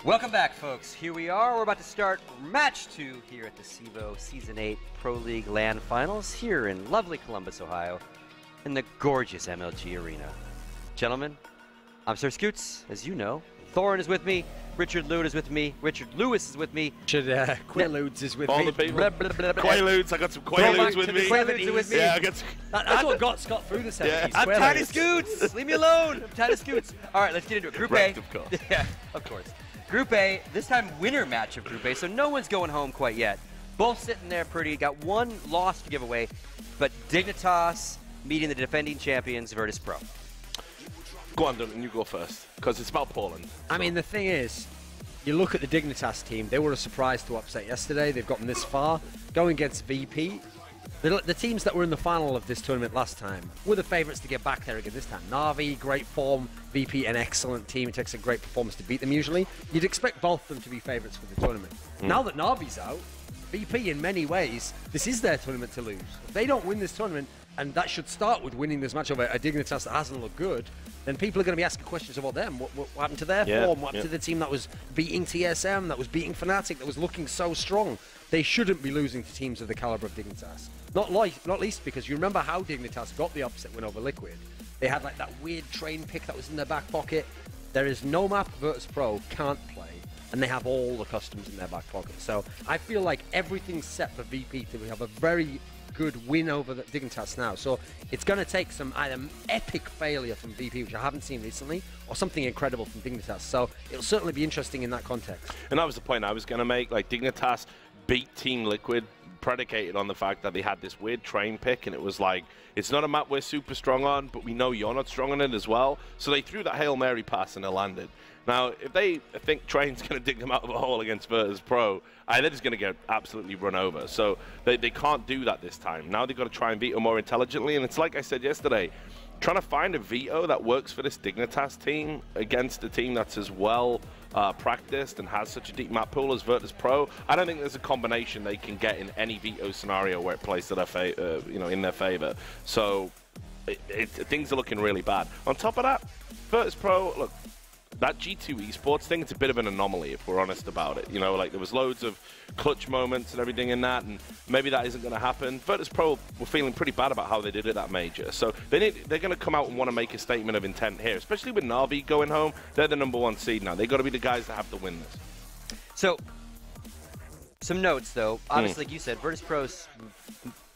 Welcome back, folks. Here we are. We're about to start match 2 here at the CEVO Season 8 Pro League LAN Finals here in lovely Columbus, Ohio, in the gorgeous MLG Arena. Gentlemen, I'm Sir Scoots, as you know. Thorin is with me. Richard Lewis is with me. Richard Lewis is with me. Quaaludes is with me. All the people. Quaaludes, I got some Quaaludes with me. Quaaludes are with me. Yeah, I got some. That's what got Scott through the 70s. Yeah. I'm Tiny Scoots. Leave me alone. I'm Tiny Scoots. All right, let's get into it. Group Correct, A. of course. Yeah, of course. Group A, this time winner match of Group A, so no one's going home quite yet. Both sitting there pretty. Got one loss to give away, but Dignitas meeting the defending champions, Virtus.pro. Go on, Duncan, you go first, because it's about Poland. I mean, the thing is, you look at the Dignitas team, they were a surprise to upset yesterday. They've gotten this far. Going against VP, the teams that were in the final of this tournament last time were the favourites to get back there again this time. Na'Vi, great form. VP, an excellent team. It takes a great performance to beat them usually. You'd expect both of them to be favourites for the tournament. Now that Na'Vi's out, VP, in many ways, this is their tournament to lose. If they don't win this tournament, and that should start with winning this match over a Dignitas that hasn't looked good, then people are going to be asking questions about them. What happened to their form? What happened to the team that was beating TSM, that was beating Fnatic, that was looking so strong? They shouldn't be losing to teams of the caliber of Dignitas. Not least because you remember how Dignitas got the upset win over Liquid. They had like that weird train pick that was in their back pocket. There is no map Virtus.pro can't play, and they have all the customs in their back pocket. So I feel like everything's set for VP to have a very good win over the Dignitas now. So it's going to take some either epic failure from VP, which I haven't seen recently, or something incredible from Dignitas. So it'll certainly be interesting in that context. And that was the point I was going to make. Like, Dignitas beat Team Liquid predicated on the fact that they had this weird train pick, and it was like, it's not a map we're super strong on, but we know you're not strong on it as well. So they threw that Hail Mary pass and it landed. Now, if they think Train's going to dig them out of a hole against Virtus.pro, they're just going to get absolutely run over. So they can't do that this time. Now they've got to try and veto more intelligently, and it's like I said yesterday, trying to find a veto that works for this Dignitas team against a team that's as well practiced and has such a deep map pool as Virtus.pro. I don't think there's a combination they can get in any veto scenario where it plays to their in their favor. So things are looking really bad. On top of that, Virtus.pro, look, that G2 esports thing, it's a bit of an anomaly if we're honest about it. You know, like there was loads of clutch moments and everything in that, and maybe that isn't going to happen. Virtus.pro were feeling pretty bad about how they did it that major, so they're going to come out and want to make a statement of intent here, especially with Na'Vi going home. They're the #1 seed now. They've got to be the guys that have to win this. So, some notes though. Obviously, like you said, Virtus.pro's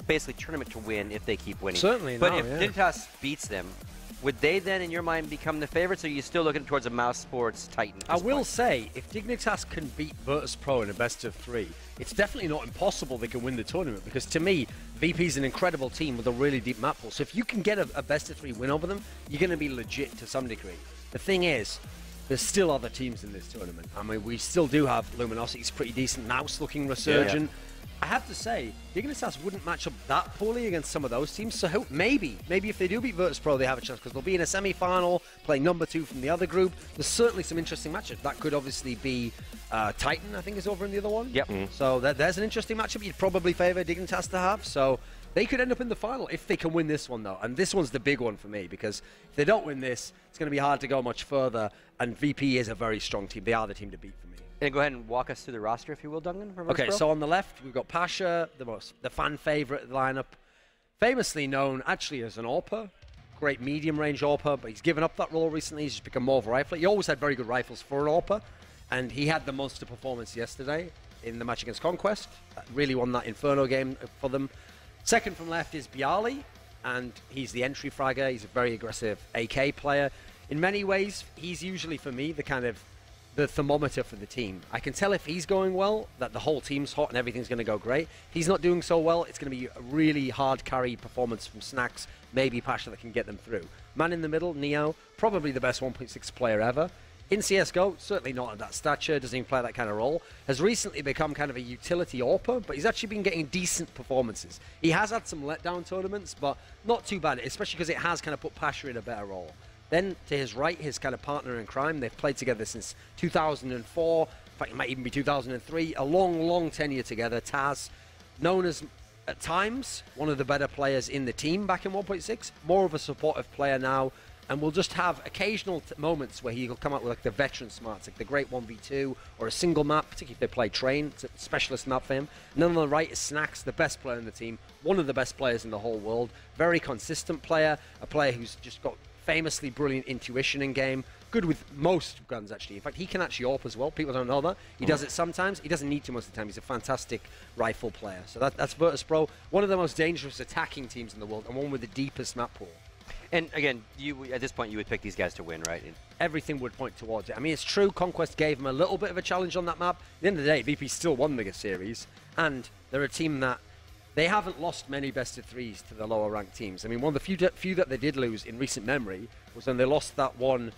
basically tournament to win if they keep winning. Certainly, but if Dignitas beats them, would they then, in your mind, become the favorites, or are you still looking towards a Mouse Sports Titan? I will say, if Dignitas can beat Virtus.pro in a best-of-3, it's definitely not impossible they can win the tournament, because to me, VP's an incredible team with a really deep map pool. So if you can get a best-of-3 win over them, you're going to be legit to some degree. The thing is, there's still other teams in this tournament. I mean, we still do have Luminosity's pretty decent, Mouse looking resurgent. Yeah. I have to say, Dignitas wouldn't match up that poorly against some of those teams, so maybe if they do beat Virtus.pro, they have a chance, because they'll be in a semi-final, playing #2 from the other group. There's certainly some interesting matchups. That could obviously be Titan, I think, is over in the other one. Yep. So there's an interesting matchup you'd probably favour Dignitas to have, so they could end up in the final if they can win this one, though. And this one's the big one for me, because if they don't win this, it's going to be hard to go much further, and VP is a very strong team. They are the team to beat for me. And go ahead and walk us through the roster, if you will, Duncan. Okay, so on the left, we've got Pasha, the fan favorite lineup, famously known actually as an AWPer, great medium-range AWPer, but he's given up that role recently. He's just become more of a rifler. He always had very good rifles for an AWPer, and he had the monster performance yesterday in the match against Conquest. That really won that Inferno game for them. Second from left is Bialy, and he's the entry fragger. He's a very aggressive AK player. In many ways, he's usually, for me, the thermometer for the team. I can tell if he's going well, that the whole team's hot and everything's going to go great. If he's not doing so well, it's going to be a really hard carry performance from Snacks, maybe Pasha, that can get them through. Man in the middle, Neo, probably the best 1.6 player ever. In CSGO, certainly not at that stature, doesn't even play that kind of role. Has recently become kind of a utility AWPer, but he's actually been getting decent performances. He has had some letdown tournaments, but not too bad, especially because it has kind of put Pasha in a better role. Then, to his right, his kind of partner in crime. They've played together since 2004. In fact, it might even be 2003. A long, long tenure together. Taz, known as, at times, one of the better players in the team back in 1.6. More of a supportive player now. and will just have occasional moments where he'll come out with like the veteran smarts, like the great 1v2 or a single map, particularly if they play Train. It's a specialist map for him. And then on the right is Snacks, the best player in the team, one of the best players in the whole world, very consistent player, a player who's just got famously brilliant intuition in game, good with most guns actually. In fact, he can actually AWP as well. People don't know that. He does it sometimes. He doesn't need to most of the time. He's a fantastic rifle player. So that's Virtus.pro, one of the most dangerous attacking teams in the world and one with the deepest map pool. And again, at this point, you would pick these guys to win, right? Everything would point towards it. I mean, it's true, Conquest gave him a little bit of a challenge on that map. At the end of the day, VP still won the series, and they're a team that they haven't lost many best-of-3s to the lower-ranked teams. I mean, one of the few that they did lose in recent memory was when they lost that one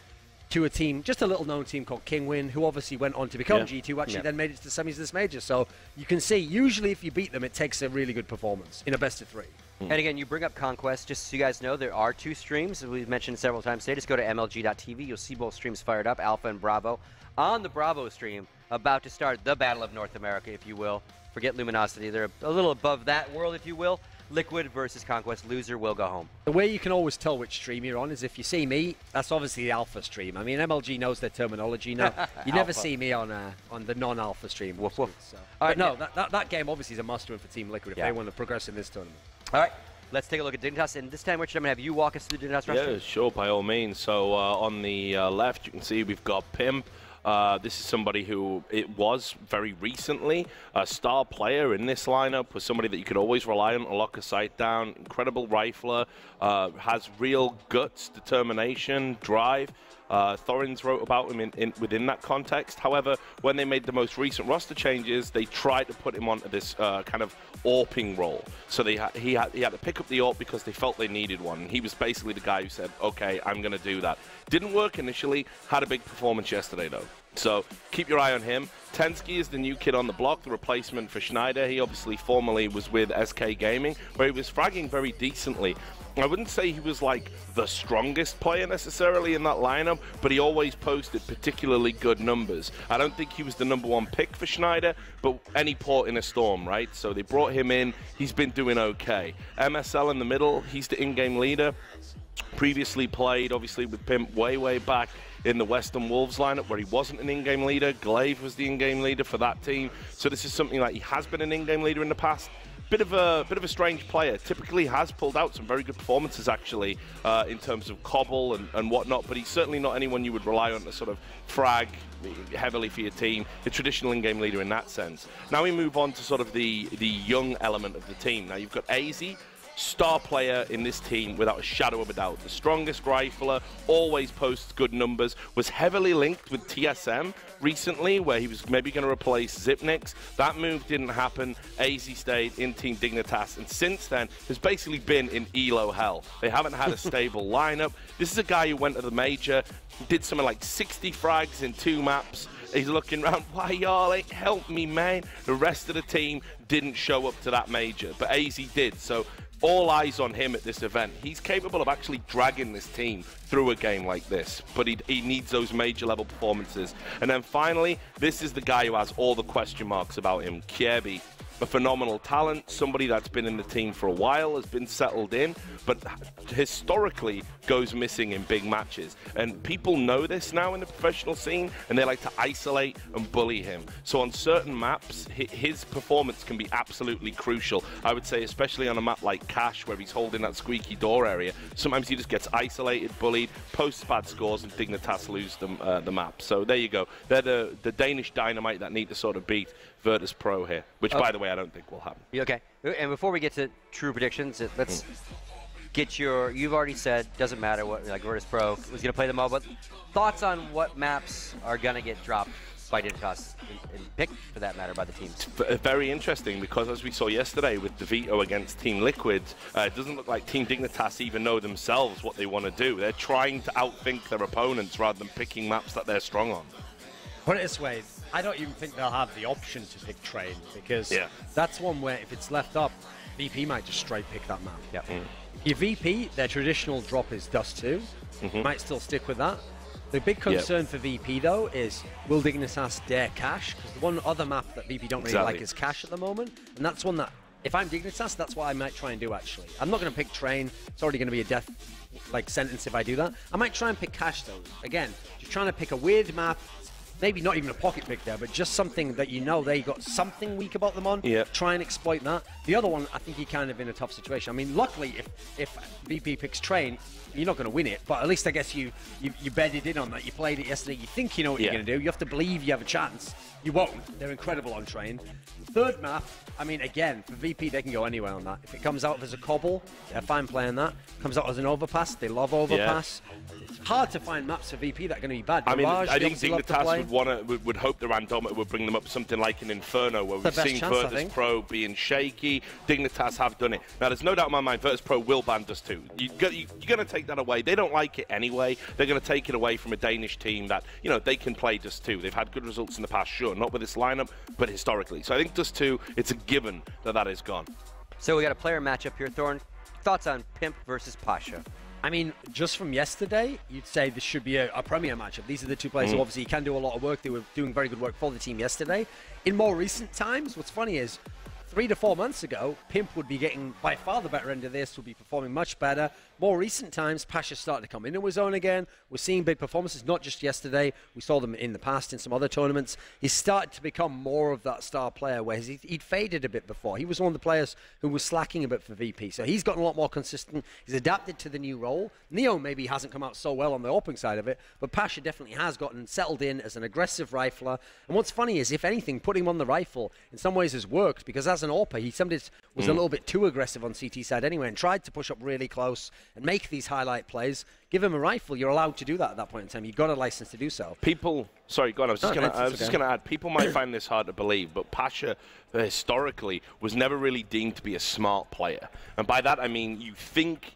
to a team, just a little-known team called Kingwin, who obviously went on to become G2, actually then made it to the semis of this major. So you can see, usually if you beat them, it takes a really good performance in a best-of-3. And again, you bring up Conquest, just so you guys know, there are 2 streams, as we've mentioned several times today. Just go to MLG.tv, you'll see both streams fired up, Alpha and Bravo. On the Bravo stream, about to start the Battle of North America, if you will. Forget Luminosity, they're a little above that world, if you will. Liquid versus Conquest, loser will go home. The way you can always tell which stream you're on is if you see me, that's obviously the Alpha stream. I mean, MLG knows their terminology now. You never see me on the non-Alpha stream. Woof, woof. So. But no, that game obviously is a must-win for Team Liquid if they want to progress in this tournament. All right. Let's take a look at Dignitas, and this time, Richard, I'm going to have you walk us through the Dignitas roster. Yeah, sure, by all means. So on the left, you can see we've got Pimp. This is somebody who, it was very recently a star player in this lineup, was somebody that you could always rely on to lock a sight down. Incredible rifler, has real guts, determination, drive. Thorins wrote about him within that context. However, when they made the most recent roster changes, they tried to put him onto this kind of AWPing role. So he had to pick up the AWP because they felt they needed one. And he was basically the guy who said, okay, I'm going to do that. Didn't work initially, had a big performance yesterday though. So keep your eye on him. Tensky is the new kid on the block, the replacement for Schneider. He obviously formerly was with SK Gaming, where he was fragging very decently. I wouldn't say he was like the strongest player necessarily in that lineup, but he always posted particularly good numbers. I don't think he was the #1 pick for Schneider, but any port in a storm, right? So they brought him in. He's been doing okay. MSL in the middle, he's the in-game leader. Previously played, obviously, with Pimp way back in the Western Wolves lineup where he wasn't an in-game leader. Glaive was the in-game leader for that team. So this is something like he has been an in-game leader in the past. Bit of a strange player. Typically has pulled out some very good performances actually in terms of cobble and whatnot, but he's certainly not anyone you would rely on to sort of frag heavily for your team. A traditional in-game leader in that sense. Now we move on to sort of the young element of the team. Now you've got AZ, star player in this team without a shadow of a doubt. The strongest rifler, always posts good numbers, was heavily linked with TSM recently where he was maybe going to replace Zipnix. That move didn't happen. AZ stayed in Team Dignitas and since then has basically been in ELO hell. They haven't had a stable lineup. This is a guy who went to the major, did something like 60 frags in 2 maps. He's looking around, why y'all ain't help me, man? The rest of the team didn't show up to that major, but AZ did. So all eyes on him at this event. He's capable of actually dragging this team through a game like this, but he needs those major level performances. And then finally, this is the guy who has all the question marks about him, Kiebi. A phenomenal talent, somebody that's been in the team for a while, has been settled in, but historically goes missing in big matches. And people know this now in the professional scene, and they like to isolate and bully him. So on certain maps, his performance can be absolutely crucial. I would say especially on a map like Cash, where he's holding that squeaky door area, sometimes he just gets isolated, bullied, posts bad scores, and Dignitas lose the map. So there you go. They're the Danish dynamite that need to sort of beat Virtus.pro here, which, by the way, I don't think will happen. Okay. And before we get to true predictions, let's get your... You've already said, doesn't matter what, like Virtus.pro was going to play them all, but thoughts on what maps are going to get dropped by Dignitas and picked, for that matter, by the teams? Very interesting, because as we saw yesterday with DeVito against Team Liquid, it doesn't look like Team Dignitas even know themselves what they want to do. They're trying to outthink their opponents rather than picking maps that they're strong on. Put it this way, I don't even think they'll have the option to pick Train, because that's one where if it's left up, VP might just straight pick that map. Yeah. Your VP, their traditional drop is Dust 2. Might still stick with that. The big concern for VP, though, is will Dignitas dare Cash? Because the one other map that VP don't really like is Cash at the moment, and that's one that if I'm Dignitas, that's what I might try and do, actually. I'm not going to pick Train. It's already going to be a death sentence if I do that. I might try and pick Cash, though. Again, just trying to pick a weird map. Maybe not even a pocket pick there, but just something that you know they got something weak about them on. Yep. Try and exploit that. The other one, I think you're kind of in a tough situation. I mean, luckily, if VP picks Train, you're not going to win it, but at least I guess you bedded in on that. You played it yesterday. You think you know what you're going to do. You have to believe you have a chance. You won't. They're incredible on Train. Third map, I mean, again, for VP, they can go anywhere on that. If it comes out as a cobble, they're fine playing that. Comes out as an overpass, they love overpass. Yeah. It's hard to find maps for VP that are going to be bad. I mean, Mirage, I think Dignitas would hope the randometer would bring them up something like an Inferno, where we've seen Virtus.pro being shaky. Dignitas have done it. Now, there's no doubt in my mind, Virtus.pro will ban Dust 2. You're going to take that away. They don't like it anyway. They're going to take it away from a Danish team that, you know, they can play Dust 2. They've had good results in the past, sure, not with this lineup, but historically. So I think Dust 2, it's a given that is gone. So we got a player matchup here, Thorn. Thoughts on Pimp versus Pasha? I mean, just from yesterday, you'd say this should be a premier matchup. These are the two players who obviously can do a lot of work. They were doing very good work for the team yesterday. In more recent times, what's funny is 3 to 4 months ago, Pimp would be getting by far the better end of this, would be performing much better. More recent times, Pasha's starting to come into his own again. We're seeing big performances, not just yesterday. We saw them in the past in some other tournaments. He's started to become more of that star player, where he'd faded a bit before. He was one of the players who was slacking a bit for VP, so he's gotten a lot more consistent. He's adapted to the new role. Neo maybe hasn't come out so well on the opening side of it, but Pasha definitely has gotten settled in as an aggressive rifler. And what's funny is, if anything, putting him on the rifle in some ways has worked, because as an AWPer, he sometimes was a little bit too aggressive on CT side anyway, and tried to push up really close and make these highlight plays. Give him a rifle, you're allowed to do that at that point in time. You've got a license to do so. People, sorry, go on. I was just going to add, people might find this hard to believe, but Pasha historically was never really deemed to be a smart player. And by that I mean you think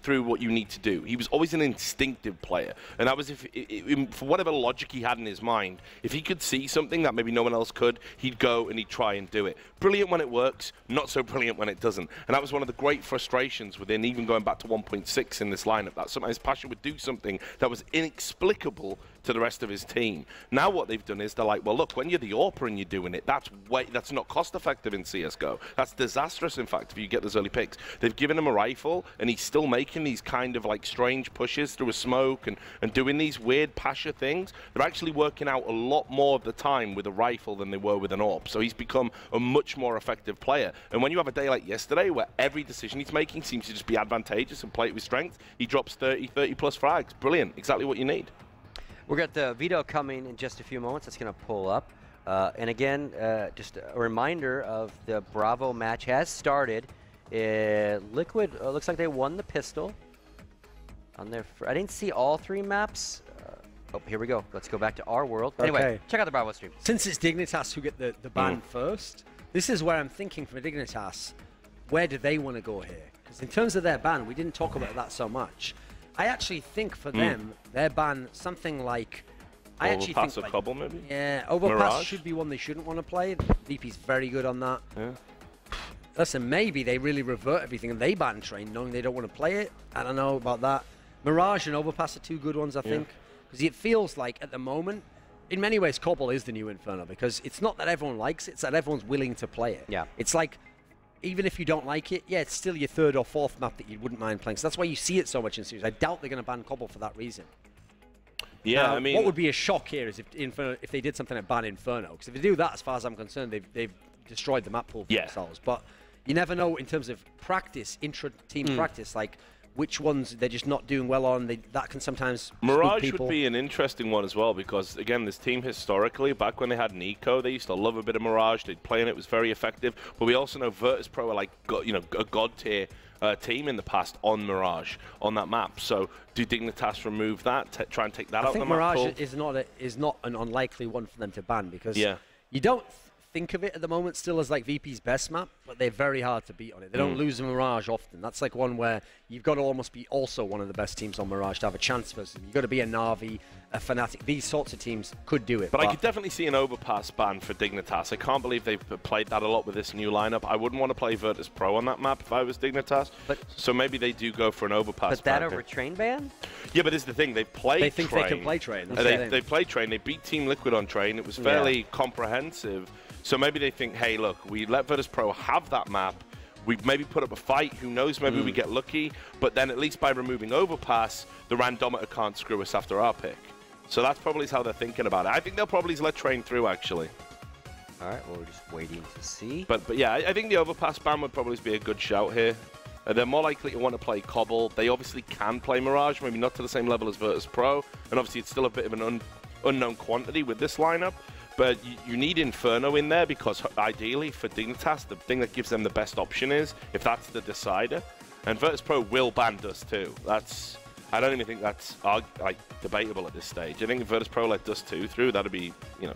through what you need to do. He was always an instinctive player. And that was for whatever logic he had in his mind, if he could see something that maybe no one else could, he'd go and he'd try and do it. Brilliant when it works, not so brilliant when it doesn't. And that was one of the great frustrations within, even going back to 1.6 in this lineup, that sometimes Pasha would do something that was inexplicable to the rest of his team. Now what they've done is they're like, well, look, when you're the AWPer and you're doing it, that's not cost effective in CSGO. That's disastrous, in fact, if you get those early picks. They've given him a rifle, and he's still making these kind of like strange pushes through a smoke and doing these weird Pasha things. They're actually working out a lot more of the time with a rifle than they were with an AWP. So he's become a much more effective player. And when you have a day like yesterday, where every decision he's making seems to just be advantageous and play it with strength, he drops 30 plus frags. Brilliant. Exactly what you need. We've got the veto coming in just a few moments. That's going to pull up. And again, just a reminder of the Bravo match has started. Liquid looks like they won the pistol. On their I didn't see all 3 maps. Oh, here we go. Let's go back to our world. Anyway, check out the Bravo stream. Since it's Dignitas who get the ban first, this is where I'm thinking for Dignitas, where do they want to go here? Because in terms of their ban, we didn't talk about that so much. I actually think for them, their ban, something like... I actually think Overpass or Cobble, maybe? Yeah, Overpass Mirage should be one they shouldn't want to play. VP's very good on that. Yeah. Listen, maybe they really revert everything and they ban Train, knowing they don't want to play it. I don't know about that. Mirage and Overpass are 2 good ones, I think. Because it feels like, at the moment, in many ways, Cobble is the new Inferno. Because it's not that everyone likes it, it's that everyone's willing to play it. Yeah. It's like... Even if you don't like it, yeah, it's still your 3rd or 4th map that you wouldn't mind playing. So that's why you see it so much in series. I doubt they're going to ban Cobble for that reason. Yeah, now, I mean... what would be a shock here is if they did something like ban Inferno. Because if they do that, as far as I'm concerned, they've destroyed the map pool for themselves. But you never know in terms of practice, intra-team practice, like... which ones they're just not doing well on. That can sometimes Mirage would be an interesting one as well, because again, this team historically, back when they had Nico, they used to love a bit of Mirage. They'd play and it was very effective. But we also know Virtus.pro are like, a god tier team in the past on Mirage on that map. So do Dignitas remove that? Try and take that out of the map? I think Mirage is not an unlikely one for them to ban, because you don't think of it at the moment still as like VP's best map, but they're very hard to beat on it. They don't lose a Mirage often. That's like one where you've got to almost be also one of the best teams on Mirage to have a chance versus them. You've got to be a Na'Vi, a Fnatic. These sorts of teams could do it. But I could definitely see an Overpass ban for Dignitas. I can't believe they've played that a lot with this new lineup. I wouldn't want to play Virtus.pro on that map if I was Dignitas. So maybe they do go for an Overpass ban. But that over Train ban? Yeah, but this is the thing. They've played They think Train. they can play Train. They played Train. They beat Team Liquid on Train. It was fairly comprehensive. So maybe they think, hey, look, we let Virtus.pro have that map. We maybe put up a fight. Who knows? Maybe we get lucky. But then at least by removing overpass, the randometer can't screw us after our pick. So that's probably how they're thinking about it. I think they'll probably let train through, actually. All right, well, we're just waiting to see. But yeah, I think the overpass ban would probably be a good shout here. They're more likely to want to play Cobble. They obviously can play Mirage, maybe not to the same level as Virtus.pro. And obviously it's still a bit of an unknown quantity with this lineup. But you need Inferno in there because ideally for Dignitas, the thing that gives them the best option is if that's the decider. And Virtus.pro will ban Dust too. I don't even think that's like debatable at this stage. I think if Virtus.pro let Dust 2 through, that'd be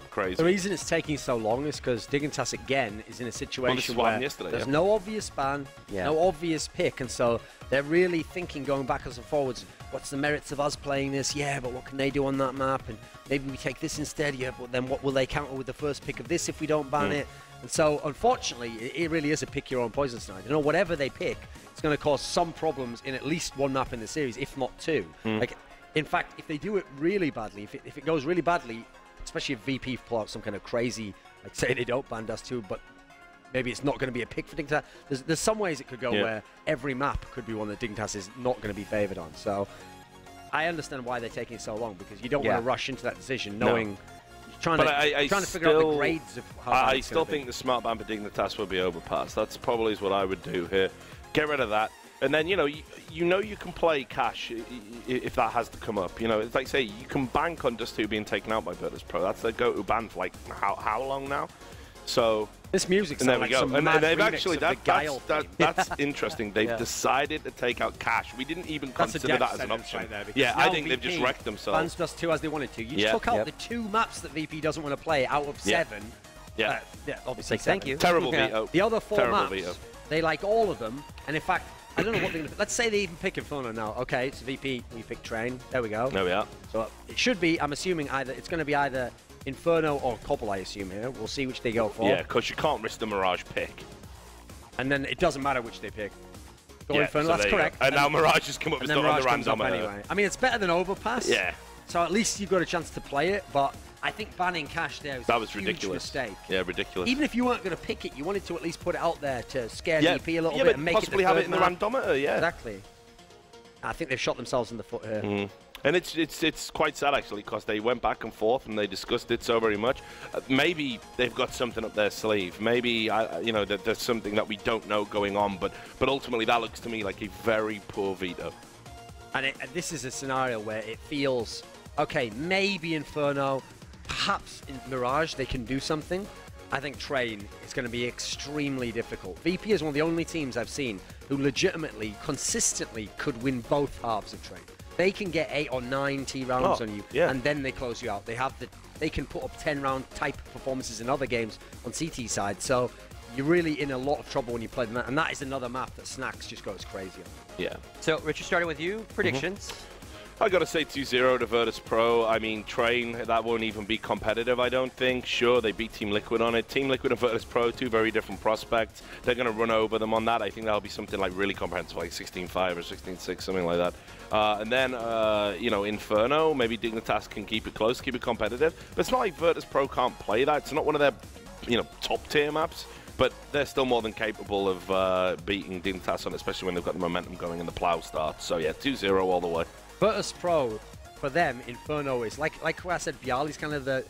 crazy. The reason it's taking so long is because Dignitas again is in a situation where there's no obvious ban, no obvious pick, and so they're really thinking going backwards and forwards. What's the merits of us playing this? Yeah, but what can they do on that map? And maybe we take this instead. Yeah, but then what will they counter with the first pick of this if we don't ban it? And so, unfortunately, it really is a pick your own poison tonight. Whatever they pick, it's going to cause some problems in at least one map in the series, if not two. Like, in fact, if they do it really badly, if it goes really badly, especially if VP pull out some kind of crazy, like say they don't ban Dust 2, but maybe it's not going to be a pick for Dignitas. There's some ways it could go where every map could be one that Dignitas is not going to be favored on. So, I understand why they're taking so long, because you don't want to rush into that decision knowing... Trying to figure out the grades of how I still think the smart ban for Dignitas will be overpass. That's probably what I would do here. Get rid of that. And then, you can play Cash if that has to come up. It's like, say, you can bank on Dust 2 being taken out by Virtus.pro. That's their go-to ban for, like, how long now? So... This music sounds like some mad they've remix actually, of the Guile theme. that's interesting. They've decided to take out Cash. We didn't even consider that as an option. Right there, yeah, I think they've just wrecked themselves. Bans Dust 2 as they wanted to. You just took out the 2 maps that VP doesn't want to play out of 7. Yeah. Obviously, thank you. Terrible veto. The other 4 Terrible maps, veto. they like all of them. And in fact, I don't know what they're going to... Let's say they even pick Inferno now. Okay, it's VP. We pick Train. There we go. There we are. So it should be, I'm assuming, it's going to be either Inferno or Cobble, I assume, here. We'll see which they go for. Yeah, because you can't risk the Mirage pick. And then it doesn't matter which they pick. Go Inferno, so that's correct. And now Mirage has come up with on the random anyway. I mean, it's better than Overpass. Yeah. So at least you've got a chance to play it, but I think banning Cash there was a huge ridiculous mistake. Yeah, ridiculous. Even if you weren't going to pick it, you wanted to at least put it out there to scare VP a little bit and make possibly it have it in the randometer, Exactly. I think they've shot themselves in the foot here. And it's quite sad, actually, because they went back and forth and they discussed it so very much. Maybe they've got something up their sleeve. Maybe, that there's something that we don't know going on. But ultimately, that looks to me like a very poor veto. And this is a scenario where it feels, okay, maybe Inferno, perhaps in Mirage, they can do something. I think Train is going to be extremely difficult. VP is one of the only teams I've seen who legitimately, consistently could win both halves of Train. They can get 8 or 9 T rounds on you, and then they close you out. They can put up 10-round type performances in other games on CT side. So you're really in a lot of trouble when you play them, and that is another map that Snacks just goes crazy on. Yeah. So Richard, starting with you, predictions. I got to say 2-0 to Virtus.pro. I mean, Train, that won't even be competitive, I don't think. Sure, they beat Team Liquid on it. Team Liquid and Virtus.pro, 2 very different prospects. They're going to run over them on that. I think that'll be something like really comprehensive, like 16-5 or 16-6, something like that. And then, Inferno, maybe Dignitas can keep it close, keep it competitive. But it's not like Virtus.pro can't play that. It's not one of their, top-tier maps. But they're still more than capable of beating Dignitas on it, especially when they've got the momentum going and the plow start. So, yeah, 2-0 all the way. Virtus.pro, for them, Inferno is like I said, Bialy's kind of the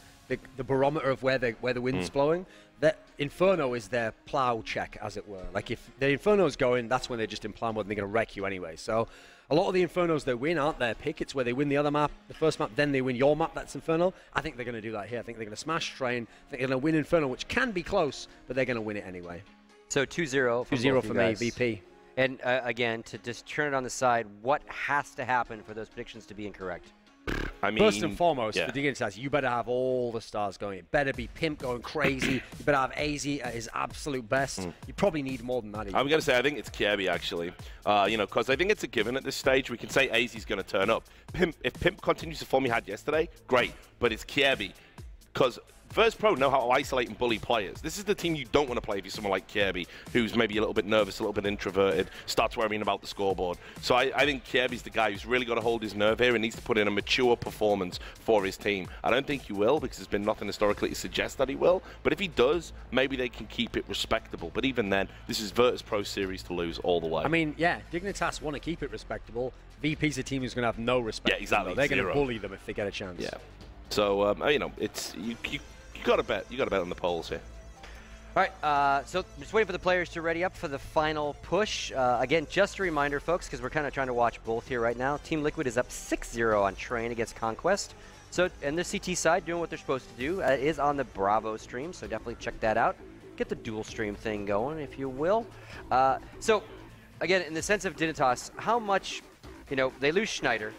barometer of where the wind's blowing. That Inferno is their plow check, as it were. Like if the Inferno's going, that's when they're just in plow mode and they're going to wreck you anyway. So a lot of the Infernos they win aren't their pick. It's where they win the other map, the first map, then they win your map. That's Inferno. I think they're going to do that here. I think they're going to smash Train. I think they're going to win Inferno, which can be close, but they're going to win it anyway. So 2-0. 2-0 for me, VP. And again, to just turn it on the side, what has to happen for those predictions to be incorrect? I mean, first and foremost, for Dignitas, you better have all the stars going. It better be Pimp going crazy. You better have AZ at his absolute best. You probably need more than that. I'm going to say I think it's Kirby, actually. Because I think it's a given at this stage. We can say AZ's going to turn up. If Pimp continues the form he had yesterday, great. But it's Kirby. Because Virtus.pro know how to isolate and bully players. This is the team you don't want to play if you're someone like Kirby, who's maybe a little bit nervous, a little bit introverted, starts worrying about the scoreboard. So I think Kirby's the guy who's really got to hold his nerve here and needs to put in a mature performance for his team. I don't think he will, because there's been nothing historically to suggest that he will. But if he does, maybe they can keep it respectable. But even then, this is Virtus.pro series to lose all the way. I mean, yeah, Dignitas want to keep it respectable. VP's a team who's going to have no respect. Yeah, exactly. They're going to bully them if they get a chance. Yeah. So you know, it's you got to bet. You got to bet on the polls here. All right, so just waiting for the players to ready up for the final push. Again, just a reminder, folks, because we're kind of trying to watch both here right now. Team Liquid is up 6-0 on Train against Conquest. So, and the CT side doing what they're supposed to do is on the Bravo stream, so definitely check that out. Get the dual stream thing going, if you will. So, again, in the sense of Dignitas, how much, you know, they lose Schneider,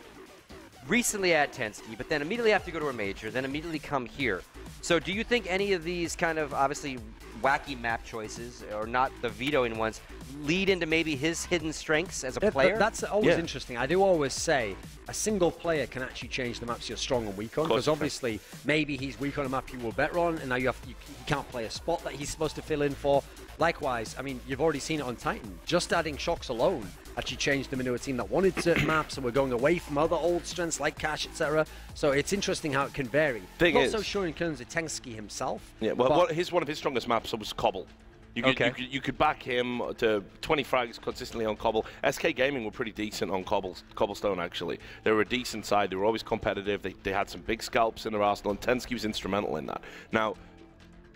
recently add Tensky, but then immediately have to go to a major, then immediately come here. So do you think any of these kind of obviously wacky map choices, or not the vetoing ones, lead into maybe his hidden strengths as a player? That's always interesting. I do always say a single player can actually change the maps you're strong and weak on, because obviously maybe he's weak on a map you were better on, and now you can't play a spot that he's supposed to fill in for. Likewise, I mean, you've already seen it on Titan. Just adding shocks alone actually changed them into a team that wanted certain maps and were going away from other old strengths like Cash, etc. So it's interesting how it can vary. I'm not so sure in terms of Tensky himself. Yeah, well, one of his strongest maps was Cobble. You could back him to 20 frags consistently on Cobble. SK Gaming were pretty decent on Cobblestone, actually. They were a decent side. They were always competitive. They had some big scalps in their arsenal, and Tensky was instrumental in that. Now,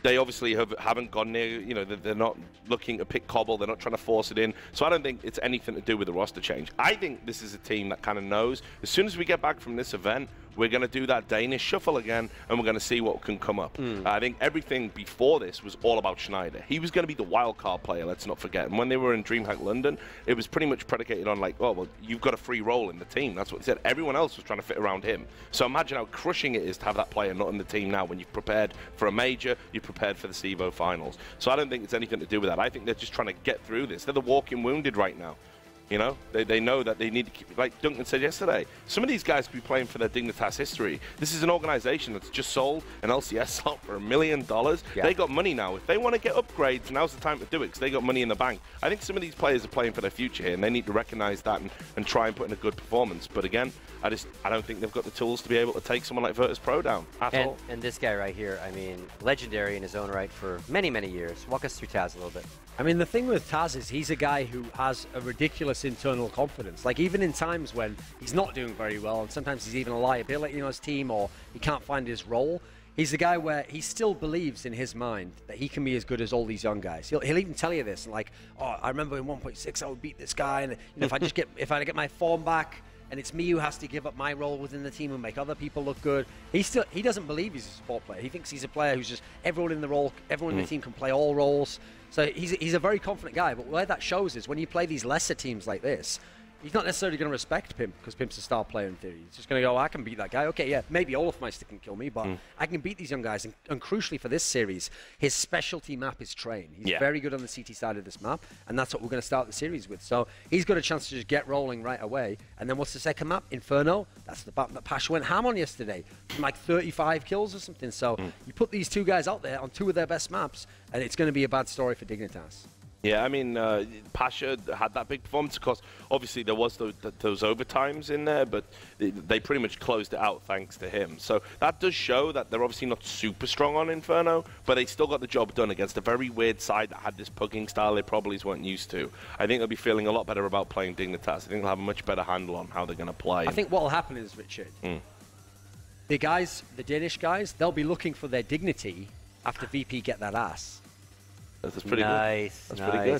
they obviously haven't gone near, you know, they're not looking to pick Cobble, they're not trying to force it in. So I don't think it's anything to do with the roster change. I think this is a team that kind of knows, as soon as we get back from this event, we're going to do that Danish shuffle again, and we're going to see what can come up. I think everything before this was all about Schneider. He was going to be the wild card player, let's not forget. And when they were in DreamHack London, it was pretty much predicated on like, oh, well, you've got a free role in the team. That's what he said. Everyone else was trying to fit around him. So imagine how crushing it is to have that player not in the team now when you've prepared for a major, you've prepared for the CEVO finals. So I don't think it's anything to do with that. I think they're just trying to get through this. They're the walking wounded right now. You know, they know that they need to keep, like Duncan said yesterday, some of these guys could be playing for their Dignitas history. This is an organization that's just sold an LCS slot for $1 million. Yeah. They got money now. If they want to get upgrades, now's the time to do it, because they got money in the bank. I think some of these players are playing for their future here, and they need to recognize that and try and put in a good performance. But again, I don't think they've got the tools to be able to take someone like Virtus.pro down at all. And this guy right here, I mean, legendary in his own right for many, many years. Walk us through Taz a little bit. I mean, the thing with Taz is he's a guy who has a ridiculous internal confidence. Like, even in times when he's not doing very well, and sometimes he's even a liability on his team, or he can't find his role, he's a guy where he still believes in his mind that he can be as good as all these young guys. He'll even tell you this, and like, oh, I remember in 1.6 I would beat this guy, and you know, if I get my form back, and it's me who has to give up my role within the team and make other people look good. He doesn't believe he's a support player. He thinks he's a player who's just everyone in the team can play all roles. So he's a very confident guy. But where that shows is when you play these lesser teams like this, he's not necessarily going to respect Pimp because Pimp's a star player in theory. He's just going to go, oh, I can beat that guy. Okay, yeah, maybe Olafmeister can kill me, but I can beat these young guys. And crucially for this series, his specialty map is Train. He's very good on the CT side of this map, and that's what we're going to start the series with. So he's got a chance to just get rolling right away. And then what's the second map? Inferno. That's the map that Pasha went ham on yesterday. Like 35 kills or something. So you put these two guys out there on two of their best maps, and it's going to be a bad story for Dignitas. Yeah, I mean, Pasha had that big performance. Of course, obviously there was those overtimes in there, but they pretty much closed it out thanks to him. So that does show that they're obviously not super strong on Inferno, but they still got the job done against a very weird side that had this pugging style they probably weren't used to. I think they'll be feeling a lot better about playing Dignitas. I think they'll have a much better handle on how they're going to play. I think what will happen is, Richard, the Danish guys, they'll be looking for their dignity after VP get that ass. That's pretty good. That's pretty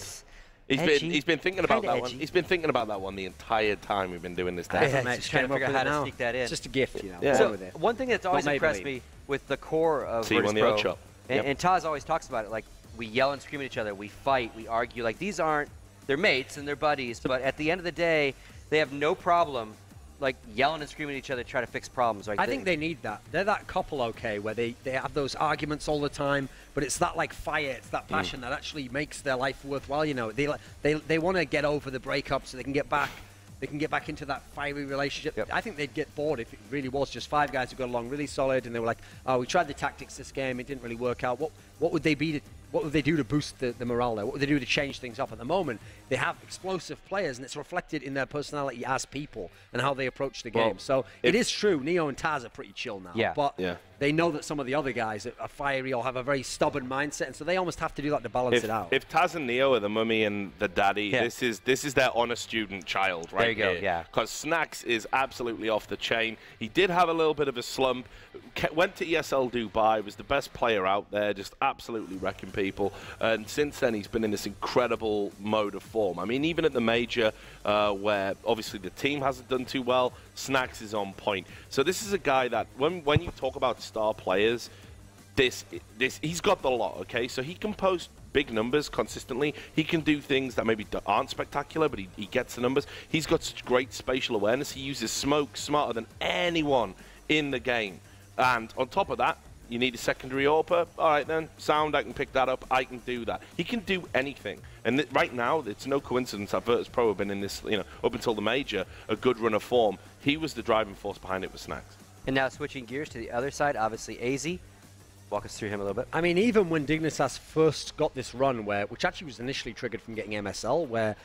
good. He's been thinking about that one. He's been thinking about that one the entire time we've been doing this. Just trying to figure out how to sneak that in. It's just a gift, you know. Yeah. So one thing that's always impressed me with the core of Virtus.pro, and Taz always talks about it, like we yell and scream at each other, we fight, we argue. Like these aren't, they're mates and they're buddies, but at the end of the day, they have no problem like yelling and screaming at each other to try to fix problems. Right? I think they need that. They're that couple, okay, where they have those arguments all the time, but it's that like fire, it's that passion that actually makes their life worthwhile. You know, they want to get over the breakup so they can get back they can get back into that fiery relationship. Yep. I think they'd get bored if it really was just 5 guys who got along really solid, and they were like, oh, we tried the tactics this game, it didn't really work out. What would they be? What would they do to boost the morale there? What would they do to change things up? At the moment, they have explosive players, and it's reflected in their personality as people and how they approach the game. So it is true, Neo and Taz are pretty chill now. But they know that some of the other guys are fiery or have a very stubborn mindset, and so they almost have to do that to balance it out. If Taz and Neo are the mummy and the daddy, this is their honor student child, right? There you go, yeah. Because Snacks is absolutely off the chain. He did have a little bit of a slump. Went to ESL Dubai, was the best player out there, just absolutely wrecking people. And since then, he's been in this incredible mode of form. I mean, even at the major, where obviously the team hasn't done too well, Snacks is on point. So this is a guy that, when you talk about star players, he's got the lot, okay? So he can post big numbers consistently. He can do things that maybe aren't spectacular, but he gets the numbers. He's got such great spatial awareness. He uses smoke smarter than anyone in the game. And on top of that, you need a secondary AWPer. All right, then. Sound, I can pick that up. I can do that. He can do anything. And right now, it's no coincidence that Virtus.pro have been in this, up until the major, a good run of form. He was the driving force behind it with Snacks. And now switching gears to the other side, obviously AZ. Walk us through him a little bit. I mean, even when Dignitas first got this run, which actually was initially triggered from getting MSL, where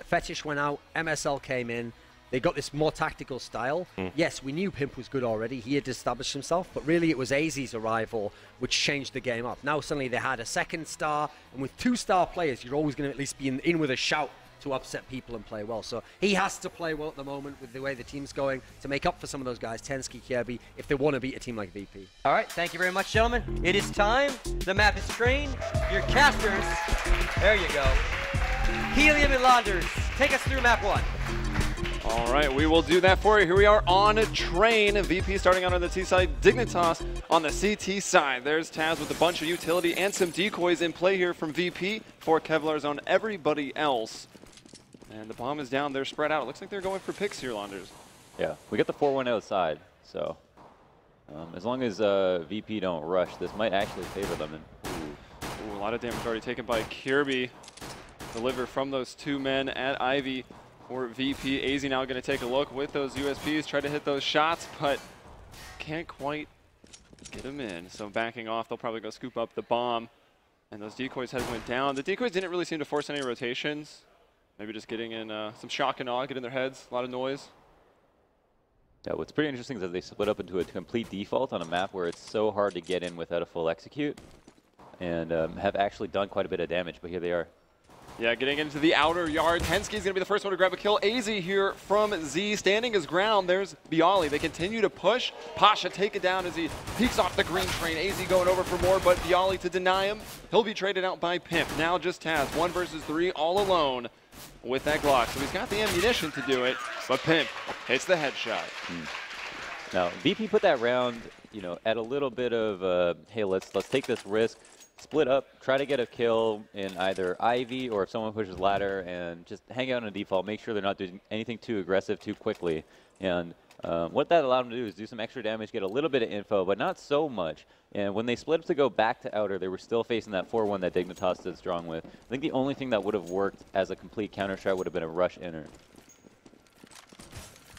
Fetish went out, MSL came in, they got this more tactical style. Yes, we knew Pimp was good already. He had established himself, but really it was AZ's arrival which changed the game up. Now suddenly they had a second star, and with 2-star players, you're always going to at least be in with a shout to upset people and play well. So he has to play well at the moment with the way the team's going to make up for some of those guys, Tensky, Kirby, if they want to beat a team like VP. All right, thank you very much, gentlemen. It is time. The map is trained. Your casters, there you go. Helium and Launders, take us through map 1. All right, we will do that for you. Here we are on Train. VP starting out on the T side, Dignitas on the CT side. There's Taz with a bunch of utility and some decoys in play here from VP for Kevlar's on everybody else. And the bomb is down. They're spread out. It looks like they're going for picks here, Launders. Yeah, we get the 4-1 outside, so as long as VP don't rush, this might actually favor them. Ooh, a lot of damage already taken by Kirby. Deliver from those 2 men at Ivy. For VP, AZ now going to take a look with those USPs, try to hit those shots, but can't quite get them in. So backing off, they'll probably go scoop up the bomb. And those decoys went down. The decoys didn't really seem to force any rotations. Maybe just getting in some shock and awe, get in their heads, a lot of noise. Yeah, what's pretty interesting is that they split up into a complete default on a map where it's so hard to get in without a full execute, and have actually done quite a bit of damage, but here they are. Yeah, getting into the outer yard. Tensky's going to be the first one to grab a kill. AZ here from Z, standing his ground. There's Bialy. They continue to push. Pasha take it down as he peeks off the green train. AZ going over for more, but Bialy to deny him. He'll be traded out by Pimp. Now just Taz, 1 versus 3, all alone with that Glock. So he's got the ammunition to do it, but Pimp hits the headshot. Now, VP put that round, at a little bit of, hey, let's take this risk. Split up, try to get a kill in either Ivy or if someone pushes ladder, and just hang out on a default, make sure they're not doing anything too aggressive too quickly. And what that allowed them to do is do some extra damage, get a little bit of info, but not so much. And when they split up to go back to outer, they were still facing that 4-1 that Dignitas stood strong with. I think the only thing that would have worked as a complete counter strat would have been a rush inner.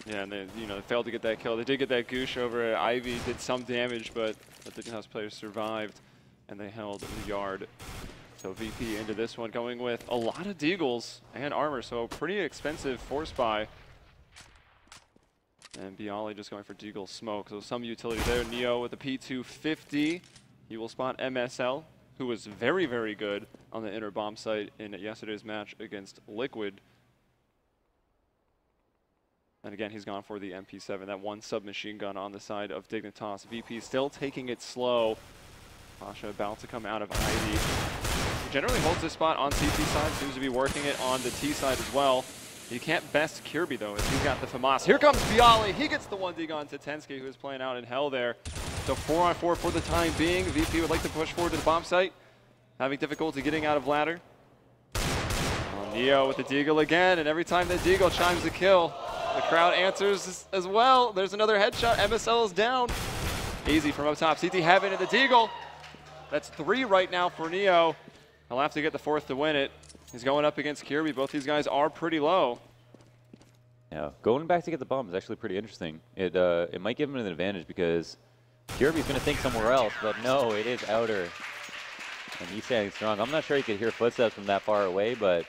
Yeah, and they, they failed to get that kill. They did get that goosh over at Ivy, did some damage, but the Dignitas players survived. And they held the yard. So VP into this one, going with a lot of deagles and armor, so pretty expensive force buy. And Bialy just going for deagle smoke, so some utility there. Neo with the P250. He will spot MSL, who was very, very good on the inner bomb site in yesterday's match against Liquid. And again, he's gone for the MP7, that 1 submachine gun on the side of Dignitas. VP still taking it slow. Pasha about to come out of Ivy. He generally holds this spot on CT side, seems to be working it on the T side as well. He can't best Kirby though, as he's got the FAMAS. Here comes Bialy, he gets the 1 dig on to Tensky, who is playing out in hell there. So 4-on-4 for the time being. VP would like to push forward to the bomb site, having difficulty getting out of ladder. Neo with the deagle again, and every time that deagle chimes a kill, the crowd answers as well. There's another headshot, MSL is down. Easy from up top, CT Heaven and the deagle. That's 3 right now for Neo. He'll have to get the 4th to win it. He's going up against Kirby. Both these guys are pretty low. Yeah, going back to get the bomb is actually pretty interesting. It might give him an advantage because Kirby's going to think somewhere else, but no, it is outer. And he's standing strong. I'm not sure he could hear footsteps from that far away, but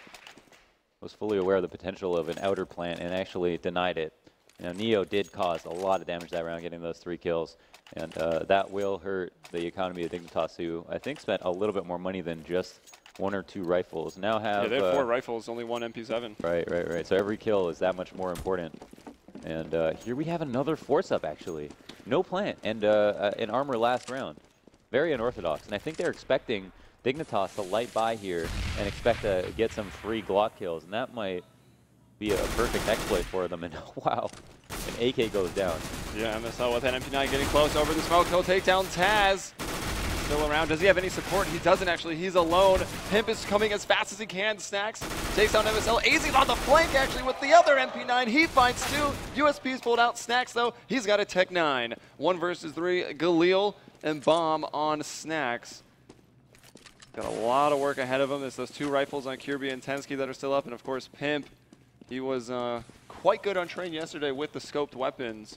was fully aware of the potential of an outer plant and actually denied it. You know, Neo did cause a lot of damage that round, getting those 3 kills. And that will hurt the economy of Dignitas, who I think spent a little bit more money than just 1 or 2 rifles. Now have... Yeah, they have 4 rifles, only 1 MP7. Right. So every kill is that much more important. And here we have another force-up, actually. No plant and an armor last round. Very unorthodox. And I think they're expecting Dignitas to light by here and expect to get some free Glock kills. And that might be a perfect exploit for them. And wow, an AK goes down. Yeah, MSL with that MP9 getting close over the smoke. He'll take down Taz. Still around. Does he have any support? He doesn't actually. He's alone. Pimp is coming as fast as he can. Snacks takes down MSL. AZ's on the flank actually with the other MP9. He finds 2. USP's pulled out. Snacks though, he's got a Tech 9. 1 versus 3. Galil and Bomb on Snacks. Got a lot of work ahead of him. There's those 2 rifles on Kirby and Tensky that are still up. And of course Pimp. He was quite good on train yesterday with the scoped weapons.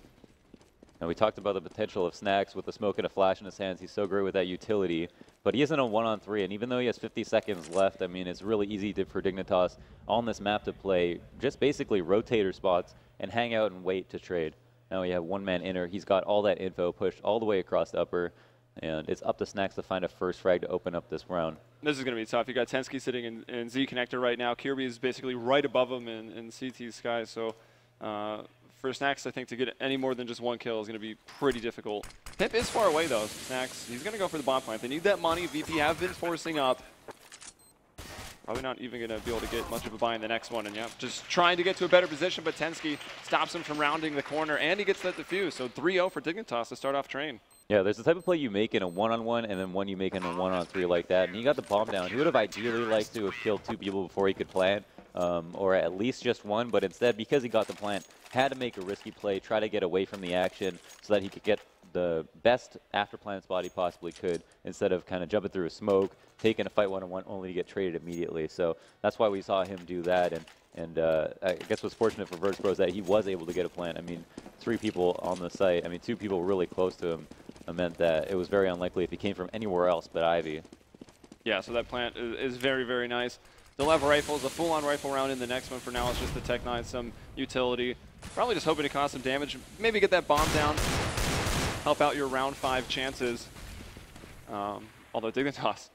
And we talked about the potential of Snacks with the smoke and a flash in his hands. He's so great with that utility. But he isn't a 1-on-3, and even though he has 50 seconds left, I mean, it's really easy for Dignitas on this map to play just basically rotator spots and hang out and wait to trade. Now we have 1-man inner. He's got all that info pushed all the way across the upper, and it's up to Snacks to find a first frag to open up this round. This is going to be tough. You got Tensky sitting in Z connector right now. Kirby is basically right above him in CT sky, so... for Snacks, I think to get any more than just 1 kill is going to be pretty difficult. Pimp is far away though. Snacks, he's going to go for the bomb plant. They need that money. VP have been forcing up. Probably not even going to be able to get much of a buy in the next one. And yeah, just trying to get to a better position, but Tensky stops him from rounding the corner, and he gets that defuse. So 3-0 for Dignitas to start off train. Yeah, there's the type of play you make in a 1-on-1 and then one you make in a 1-on-3 like that. And he got the bomb down. He would have ideally liked to have killed 2 people before he could plant. Or at least just 1, but instead, because he got the plant, had to make a risky play, try to get away from the action so that he could get the best after plant spot he possibly could, instead of kind of jumping through a smoke, taking a fight 1-on-1 only to get traded immediately. So that's why we saw him do that, and I guess what's fortunate for Virtus.pro is that he was able to get a plant. I mean, 3 people on the site, I mean 2 people really close to him, meant that it was very unlikely if he came from anywhere else but Ivy. Yeah, so that plant is very, very nice. They'll have rifles, a full-on rifle round in the next one. For now, it's just the Tech 9, some utility. Probably just hoping to cause some damage. Maybe get that bomb down. Help out your round 5 chances. Although Dignitas,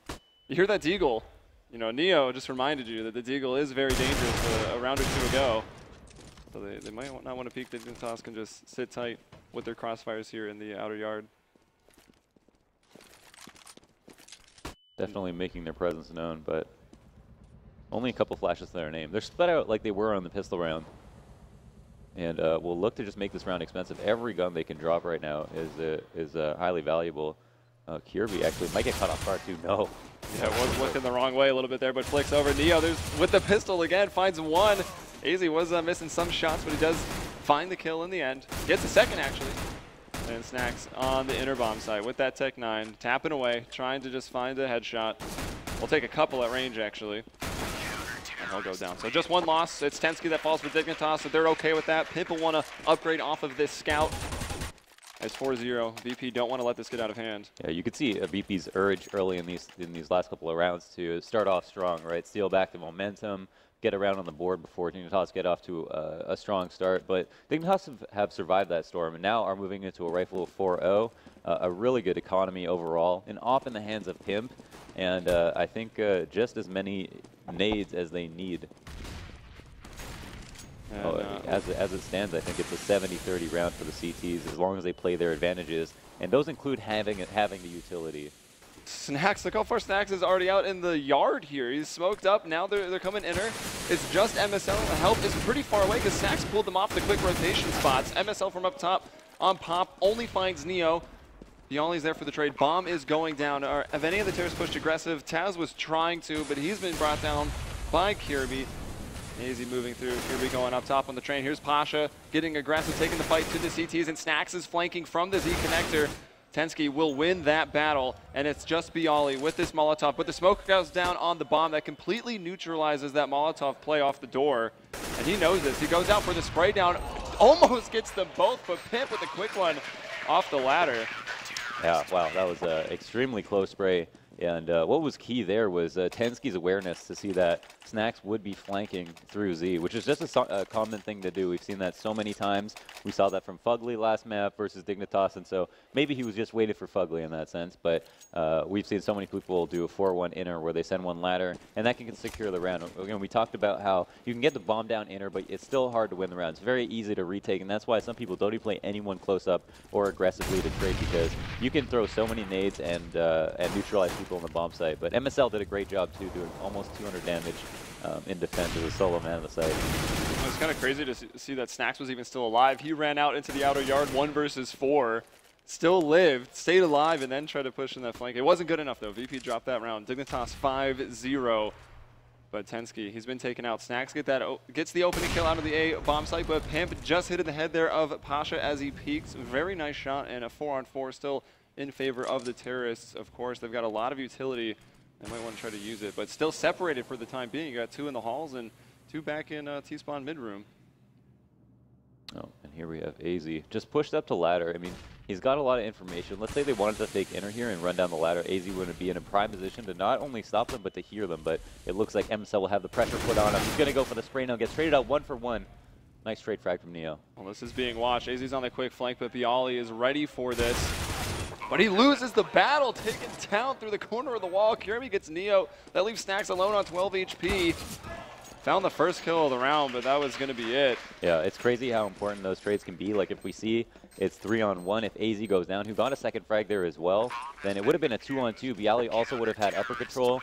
you hear that Deagle. You know, Neo just reminded you that the Deagle is very dangerous a round or 2 ago. So they might not want to peek. Dignitas can just sit tight with their crossfires here in the outer yard. Definitely making their presence known, but only a couple flashes to their name. They're spread out like they were on the pistol round. And we'll look to just make this round expensive. Every gun they can drop right now is highly valuable. Kirby actually might get caught off guard too. No. Yeah, was looking the wrong way a little bit there, but flicks over. Neo, with the pistol again, finds 1. AZ was missing some shots, but he does find the kill in the end. Gets a second, actually. And Snacks on the inner bomb side with that Tech 9, tapping away, trying to just find a headshot. We'll take a couple at range, actually. And he'll go down. So just 1 loss. It's Tensky that falls for Dignitas, so they're okay with that. Pimp will want to upgrade off of this scout. It's 4-0. VP don't want to let this get out of hand. Yeah, you could see VP's urge early in these last couple of rounds to start off strong, right? Steal back the momentum, get around on the board before Dignitas get off to a strong start. But Dignitas have survived that storm and now are moving into a rifle of 4-0. A really good economy overall, and off in the hands of Pimp. And I think just as many nades as they need. As it stands, I think it's a 70-30 round for the CTs as long as they play their advantages, and those include having the utility. Snacks, look how far Snacks is already out in the yard here. He's smoked up, now they're coming inner. It's just MSL, the help is pretty far away because Snacks pulled them off the quick rotation spots. MSL from up top on pop only finds Neo. Bialy's there for the trade. Bomb is going down. Have any of the Terrors pushed aggressive? Taz was trying to, but he's been brought down by Kirby. AZ moving through, Kirby going up top on the train. Here's Pasha getting aggressive, taking the fight to the CTs, and Snacks is flanking from the Z connector. Tensky will win that battle, and it's just Bialy with this Molotov. But the smoke goes down on the bomb that completely neutralizes that Molotov play off the door. And he knows this. He goes out for the spray down. Almost gets them both, but Pimp with a quick one off the ladder. Yeah, wow, that was an extremely close spray. And what was key there was Tensky's awareness to see that Snacks would be flanking through Z, which is just a common thing to do. We've seen that so many times. We saw that from Fugly last map versus Dignitas, and so maybe he was just waiting for Fugly in that sense. But we've seen so many people do a 4-1 inner where they send one ladder, and that can secure the round. Again, we talked about how you can get the bomb down inner, but it's still hard to win the round. It's very easy to retake, and that's why some people don't even play anyone close up or aggressively to trade, because you can throw so many nades and neutralize people on the bomb site. But MSL did a great job too, doing almost 200 damage in defense as a solo man on the site. It's kind of crazy to see that Snacks was even still alive. He ran out into the outer yard 1 versus 4, still lived, stayed alive, and then tried to push in that flank. It wasn't good enough though. VP dropped that round. Dignitas 5-0. But Tensky, he's been taken out. Snacks gets the opening kill out of the A bomb site, but Pimp just hit in the head there of Pasha as he peeks. Very nice shot, and a 4-on-4 still in favor of the terrorists. Of course, they've got a lot of utility. They might want to try to use it, but still separated for the time being. You got 2 in the halls and 2 back in T-spawn mid-room. Oh, and here we have AZ. Just pushed up to ladder. I mean, he's got a lot of information. Let's say they wanted to fake inner here and run down the ladder. AZ would be in a prime position to not only stop them, but to hear them. But it looks like MSL will have the pressure put on him. He's going to go for the spray now. Gets traded out 1 for 1. Nice trade frag from Neo. Well, this is being watched. AZ's on the quick flank, but Bialy is ready for this. But he loses the battle, taken down through the corner of the wall. Kirby gets Neo. That leaves Snacks alone on 12 HP. Found the first kill of the round, but that was going to be it. Yeah, it's crazy how important those trades can be. Like, if we see it's 3-on-1, if AZ goes down, who got a second frag there as well, then it would have been a 2-on-2. Bialy also would have had upper control,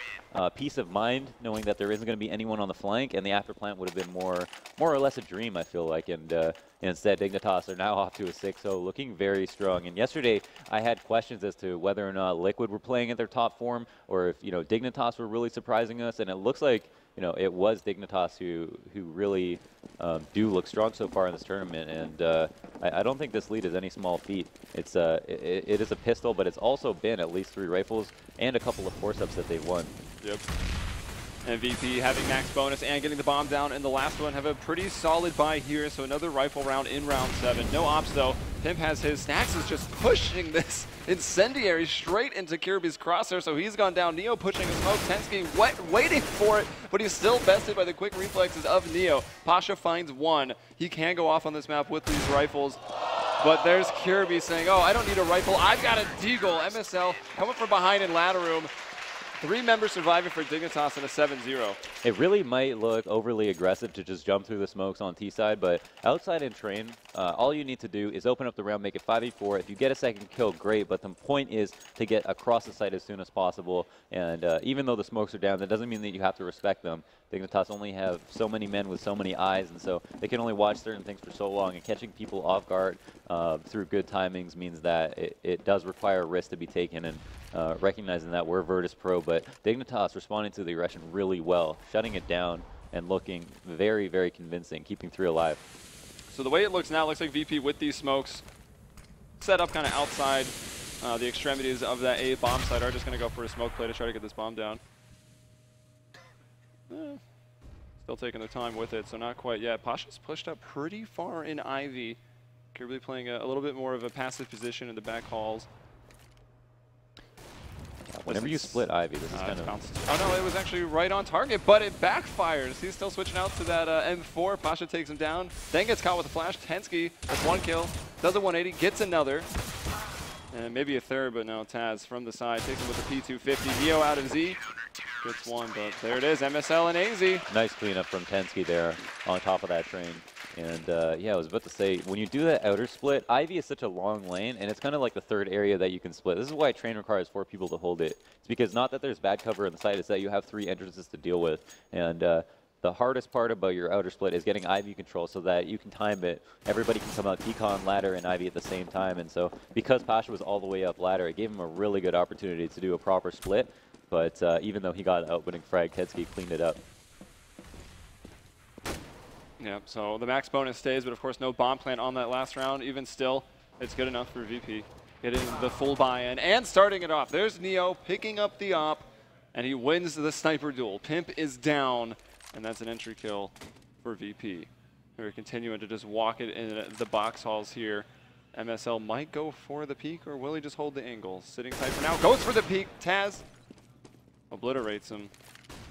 peace of mind, knowing that there isn't going to be anyone on the flank, and the after plant would have been more or less a dream, I feel like. And instead, Dignitas are now off to a 6-0, looking very strong. And yesterday, I had questions as to whether or not Liquid were playing at their top form, or if, you know, Dignitas were really surprising us, and it looks like, you know, it was Dignitas who really do look strong so far in this tournament, and I don't think this lead is any small feat. It's it is a pistol, but it's also been at least 3 rifles and a couple of force-ups that they've won. Yep. MVP having max bonus and getting the bomb down in the last one. Have a pretty solid buy here, so another rifle round in round 7. No ops though. Pimp has his. Snacks is just pushing this incendiary straight into Kirby's crosshair, so he's gone down. Neo pushing a smoke. Tensky waiting for it, but he's still bested by the quick reflexes of Neo. Pasha finds 1. He can go off on this map with these rifles. But there's Kirby saying, oh, I don't need a rifle. I've got a deagle. MSL coming from behind in ladder room. 3 members surviving for Dignitas in a 7-0. It really might look overly aggressive to just jump through the smokes on T side, but outside in train, all you need to do is open up the round, make it 5v4. If you get a second kill, great, but the point is to get across the site as soon as possible. And even though the smokes are down, that doesn't mean that you have to respect them. Dignitas only have so many men with so many eyes, and so they can only watch certain things for so long, and catching people off guard through good timings means that it does require risk to be taken, and recognizing that we're Virtus.pro, but Dignitas responding to the aggression really well, shutting it down and looking very, very convincing, keeping 3 alive. So the way it looks now, it looks like VP with these smokes set up kind of outside the extremities of that A bomb site are just going to go for a smoke play to try to get this bomb down. Still taking their time with it, so not quite yet. Pasha's pushed up pretty far in Ivy. Kirby playing a little bit more of a passive position in the back halls. Whenever you split Ivy, this is kind of... Oh no, it was actually right on target, but it backfires. He's still switching out to that M4. Pasha takes him down, then gets caught with a flash. Tensky, that's 1 kill, does a 180, gets another. And maybe a third, but no, Taz from the side takes him with the P250. Neo out of Z, gets 1, but there it is, MSL and AZ. Nice cleanup from Tensky there on top of that train. And yeah, I was about to say, when you do that outer split, Ivy is such a long lane, and it's kind of like the 3rd area that you can split. This is why train requires 4 people to hold it. It's because not that there's bad cover on the side, it's that you have 3 entrances to deal with. And the hardest part about your outer split is getting Ivy control so that you can time it. Everybody can come out Decon, ladder, and Ivy at the same time. And so because Pasha was all the way up ladder, it gave him a really good opportunity to do a proper split. But even though he got an opening frag, Tetsky cleaned it up. Yeah, so the max bonus stays, but of course no bomb plant on that last round. Even still, it's good enough for VP. Getting the full buy-in and starting it off. There's Neo picking up the op, and he wins the sniper duel. Pimp is down, and that's an entry kill for VP. They're continuing to just walk it in the box halls here. MSL might go for the peak, or will he just hold the angle? Sitting tight for now, goes for the peak. Taz obliterates him.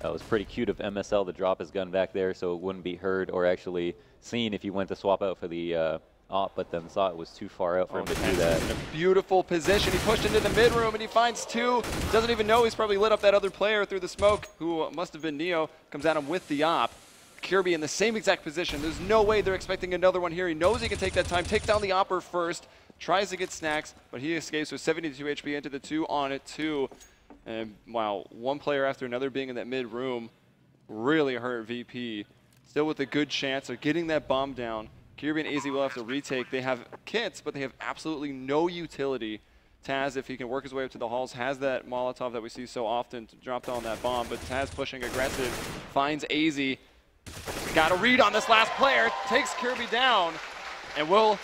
That was pretty cute of MSL to drop his gun back there so it wouldn't be heard or actually seen if he went to swap out for the op, but then saw it was too far out for him to do that. In a beautiful position. He pushed into the mid room and he finds two. Doesn't even know he's probably lit up that other player through the smoke, who must have been Neo. Comes at him with the op. Kirby in the same exact position. There's no way they're expecting another one here. He knows he can take that time, takes down the opper first, tries to get snacks, but he escapes with 72 HP into the 2 on it too. And wow, one player after another being in that mid room really hurt VP. Still with a good chance of getting that bomb down. Kirby and AZ will have to retake. They have kits, but they have absolutely no utility. Taz, if he can work his way up to the halls, has that Molotov that we see so often to drop down that bomb, but Taz pushing aggressive, finds AZ. Got a read on this last player, takes Kirby down, and will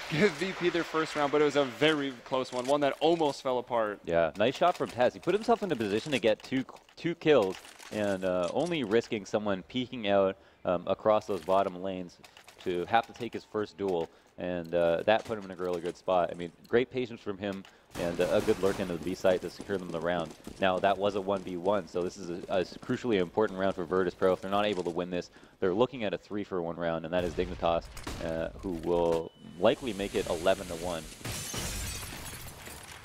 give VP their first round, but it was a very close one that almost fell apart. Yeah, nice shot from Taz. He put himself in a position to get two kills, and only risking someone peeking out across those bottom lanes to have to take his first duel, and that put him in a really good spot. I mean, great patience from him, and a good lurk into the B site to secure them the round. Now, that was a 1v1, so this is a crucially important round for Virtus.pro. If they're not able to win this, they're looking at a 3-for-1 round, and that is Dignitas, who will likely make it 11-1.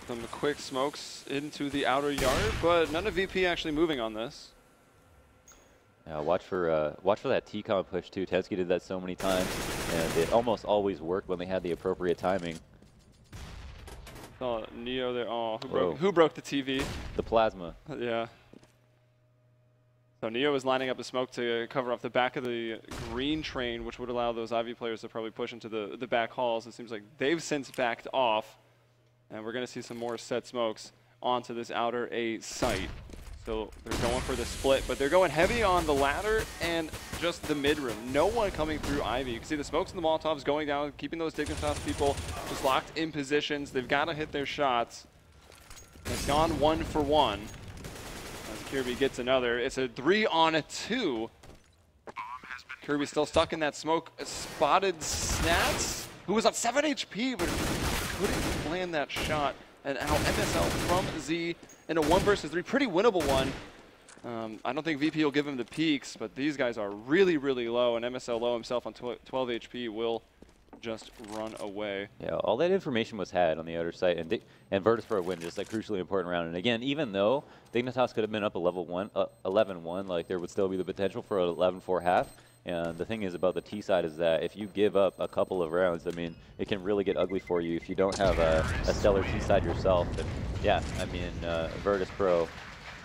Some quick smokes into the outer yard, but none of VP actually moving on this. Yeah, watch for that T-con push too. Tensky did that so many times, and it almost always worked when they had the appropriate timing. Oh, Neo there. Oh, who broke the TV? The plasma. Yeah. So Neo is lining up a smoke to cover off the back of the green train, which would allow those Ivy players to probably push into the back halls. It seems like they've since backed off, and we're going to see some more set smokes onto this outer A site. So they're going for the split, but they're going heavy on the ladder and just the mid room. No one coming through Ivy. You can see the smokes and the Molotovs going down, keeping those Dignitas people just locked in positions. They've got to hit their shots. It's gone 1-for-1. As Kirby gets another. It's a 3-on-2. Kirby still stuck in that smoke. Spotted Snats, who was on 7 HP, but couldn't land that shot. And now MSL from Z in a 1 versus 3, pretty winnable one. I don't think VP will give him the peaks, but these guys are really, really low, and MSL low himself on 12 HP will just run away. Yeah, all that information was had on the outer site, and Virtus.pro win just a crucially important round. And again, even though Dignitas could have been up 11-1, like there would still be the potential for an 11-4 half. And the thing is about the T side is that if you give up a couple of rounds, I mean, it can really get ugly for you if you don't have a stellar T side yourself. And yeah, I mean, Virtus.pro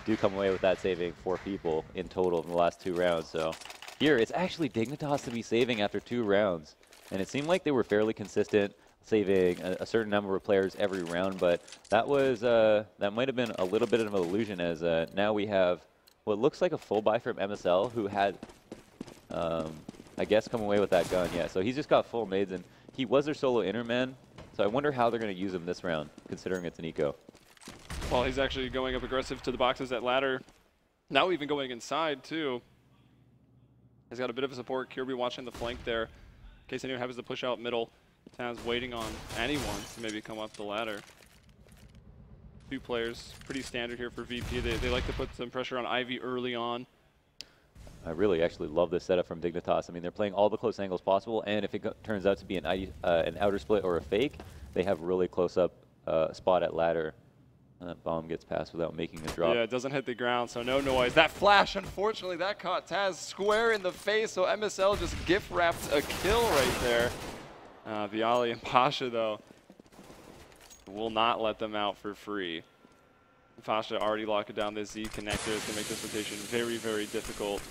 do come away with that, saving 4 people in total in the last 2 rounds. So here, it's actually Dignitas to be saving after 2 rounds. And it seemed like they were fairly consistent, saving a certain number of players every round. But that was that might have been a little bit of an illusion, as now we have what looks like a full buy from MSL, who had I guess come away with that gun. Yeah, so he's just got full nades, and he was their solo interman. So I wonder how they're going to use him this round, considering it's an eco. Well, he's actually going up aggressive to the boxes at ladder. Now even going inside, too. He's got a bit of a support. Kirby watching the flank there. In case anyone happens to push out middle. Taz waiting on anyone to maybe come up the ladder. 2 players, pretty standard here for VP. They like to put some pressure on Ivy early on. I really actually love this setup from Dignitas. I mean, they're playing all the close angles possible, and if it turns out to be an outer split or a fake, they have really close-up spot at ladder. And that bomb gets past without making a drop. Yeah, it doesn't hit the ground, so no noise. That flash, unfortunately, that caught Taz square in the face, so MSL just gift-wrapped a kill right there. Viali and Pasha, though, will not let them out for free. Pasha already locked down the Z connector. It's going to make this rotation very, very difficult.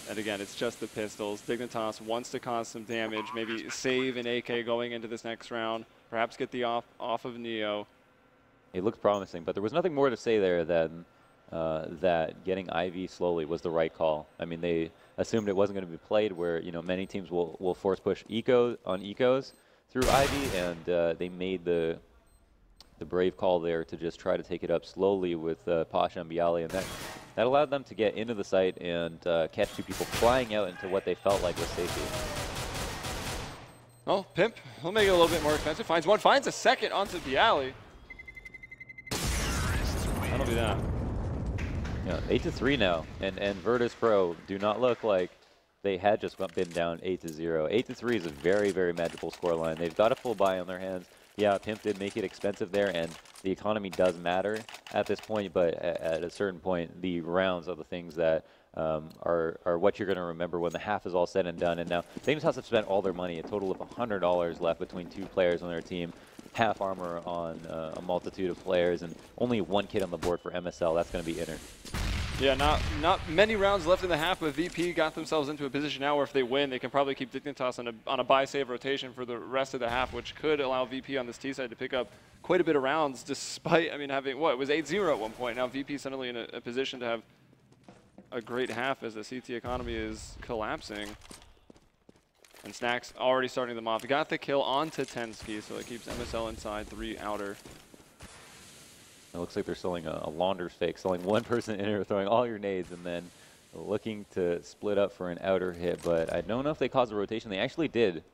And again, it's just the pistols. Dignitas wants to cause some damage, maybe save an AK going into this next round, perhaps get the off of Neo. It looks promising, but there was nothing more to say there than that getting Ivy slowly was the right call. I mean, they assumed it wasn't going to be played where, you know, many teams will force push ecos through Ivy, and they made the brave call there to just try to take it up slowly with Pasha and Bialy, and that that allowed them to get into the site and catch 2 people flying out into what they felt like was safety. Oh, Pimp, he'll make it a little bit more expensive. Finds one, finds a second onto the alley. That'll do that. Yeah, 8-3 now, and Virtus.pro do not look like they had just been down 8-0. 8-3 is a very, very manageable scoreline. They've got a full buy on their hands. Yeah, Pimp did make it expensive there, and the economy does matter at this point, but at a certain point, the rounds are the things that are what you're going to remember when the half is all said and done. And now, Dignitas have spent all their money, a total of $100 left between 2 players on their team, half armor on a multitude of players, and only 1 kid on the board for MSL. That's going to be Inner. Yeah, not many rounds left in the half, but VP got themselves into a position now where if they win, they can probably keep Dignitas on a buy-save rotation for the rest of the half, which could allow VP on this T side to pick up quite a bit of rounds, despite, I mean, having, what, it was 8-0 at one point. Now VP suddenly in a position to have a great half as the CT economy is collapsing. And Snacks already starting them off. He got the kill onto Tensky, so it keeps MSL inside, 3 outer. It looks like they're selling a launder's fake, selling 1 person in or throwing all your nades and then looking to split up for an outer hit, but I don't know if they caused a rotation. They actually did.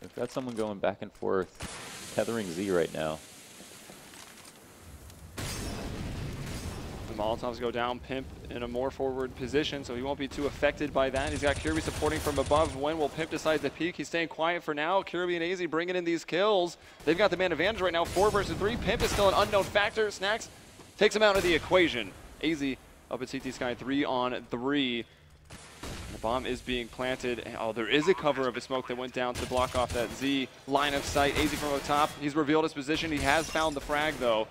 They've got someone going back and forth, tethering Z right now. The Molotovs go down. Pimp in a more forward position, so he won't be too affected by that. He's got Kirby supporting from above. When will Pimp decide to peek? He's staying quiet for now. Kirby and AZ bringing in these kills. They've got the man advantage right now, 4 versus 3. Pimp is still an unknown factor. Snacks takes him out of the equation. AZ up at CT Sky, 3 on 3. The bomb is being planted. Oh, there is a cover of a smoke that went down to block off that Z line of sight. AZ from up top. He's revealed his position. He has found the frag, though.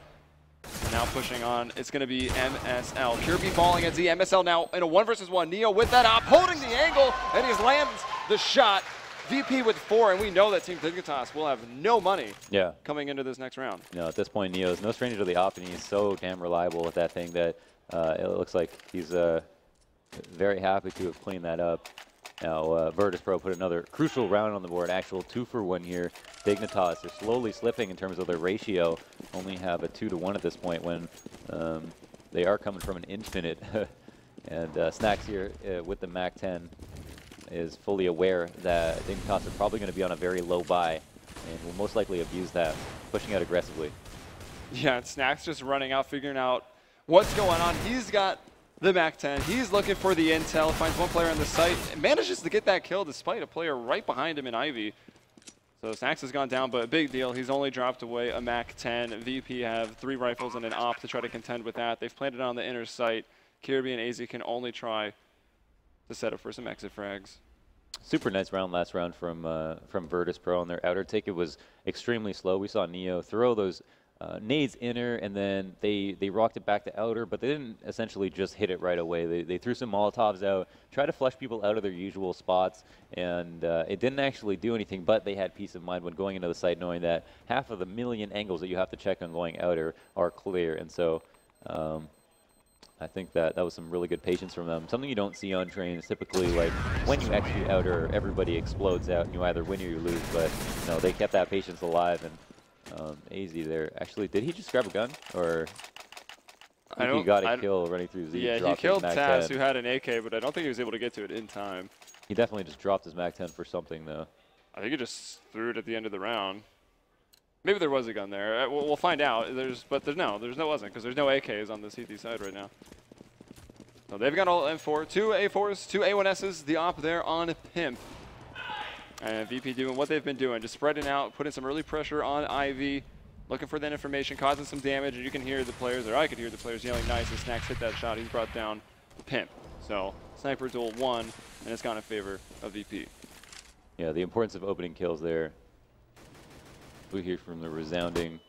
And now pushing on, it's going to be MSL. Kirby falling at Z. MSL now in a 1 versus 1. Neo with that op, holding the angle, and he lands the shot. VP with 4, and we know that Team Dignitas will have no money coming into this next round. No, at this point, Neo is no stranger to the op, and he's so damn reliable with that thing that it looks like he's very happy to have cleaned that up. Now, Virtus.pro put another crucial round on the board, actual 2-for-1 here. Dignitas are slowly slipping in terms of their ratio, only have a 2-to-1 at this point when they are coming from an infinite. And Snacks here with the MAC-10 is fully aware that Dignitas are probably going to be on a very low buy and will most likely abuse that, pushing out aggressively. Yeah, and Snacks just running out, figuring out what's going on. He's got the MAC-10. He's looking for the intel, finds 1 player on the site, and manages to get that kill despite a player right behind him in Ivy. So Snacks has gone down, but a big deal. He's only dropped away a MAC-10. VP have 3 rifles and an op to try to contend with that. They've planted on the inner site. Kirby and AZ can only try to set up for some exit frags. Super nice round last round from Virtus.pro on their outer take. It was extremely slow. We saw Neo throw those nades inner, and then they rocked it back to outer, but they didn't essentially just hit it right away. They threw some Molotovs out, tried to flush people out of their usual spots, and it didn't actually do anything, but they had peace of mind when going into the site knowing that half of the million angles that you have to check on going outer are clear. And so I think that was some really good patience from them. Something you don't see on trains. Typically, like, when you execute outer, everybody explodes out, and you either win or you lose, but no, they kept that patience alive. And AZ there. Actually, did he just grab a gun? Or he got a kill running through Z? Yeah, he killed Taz, who had an AK, but I don't think he was able to get to it in time. He definitely just dropped his MAC-10 for something, though. I think he just threw it at the end of the round. Maybe there was a gun there. We'll find out. There wasn't, because there's no AKs on the CT side right now. So they've got all M4, 2 A4s, 2 A1Ss, the op there on Pimp. And VP doing what they've been doing, just spreading out, putting some early pressure on Ivy, looking for that information, causing some damage, and you can hear the players, or I could hear the players yelling nice, and Snacks hit that shot. He's brought down Pimp. So Sniper Duel 1, and it's gone in favor of VP. Yeah, the importance of opening kills there. We hear from the resounding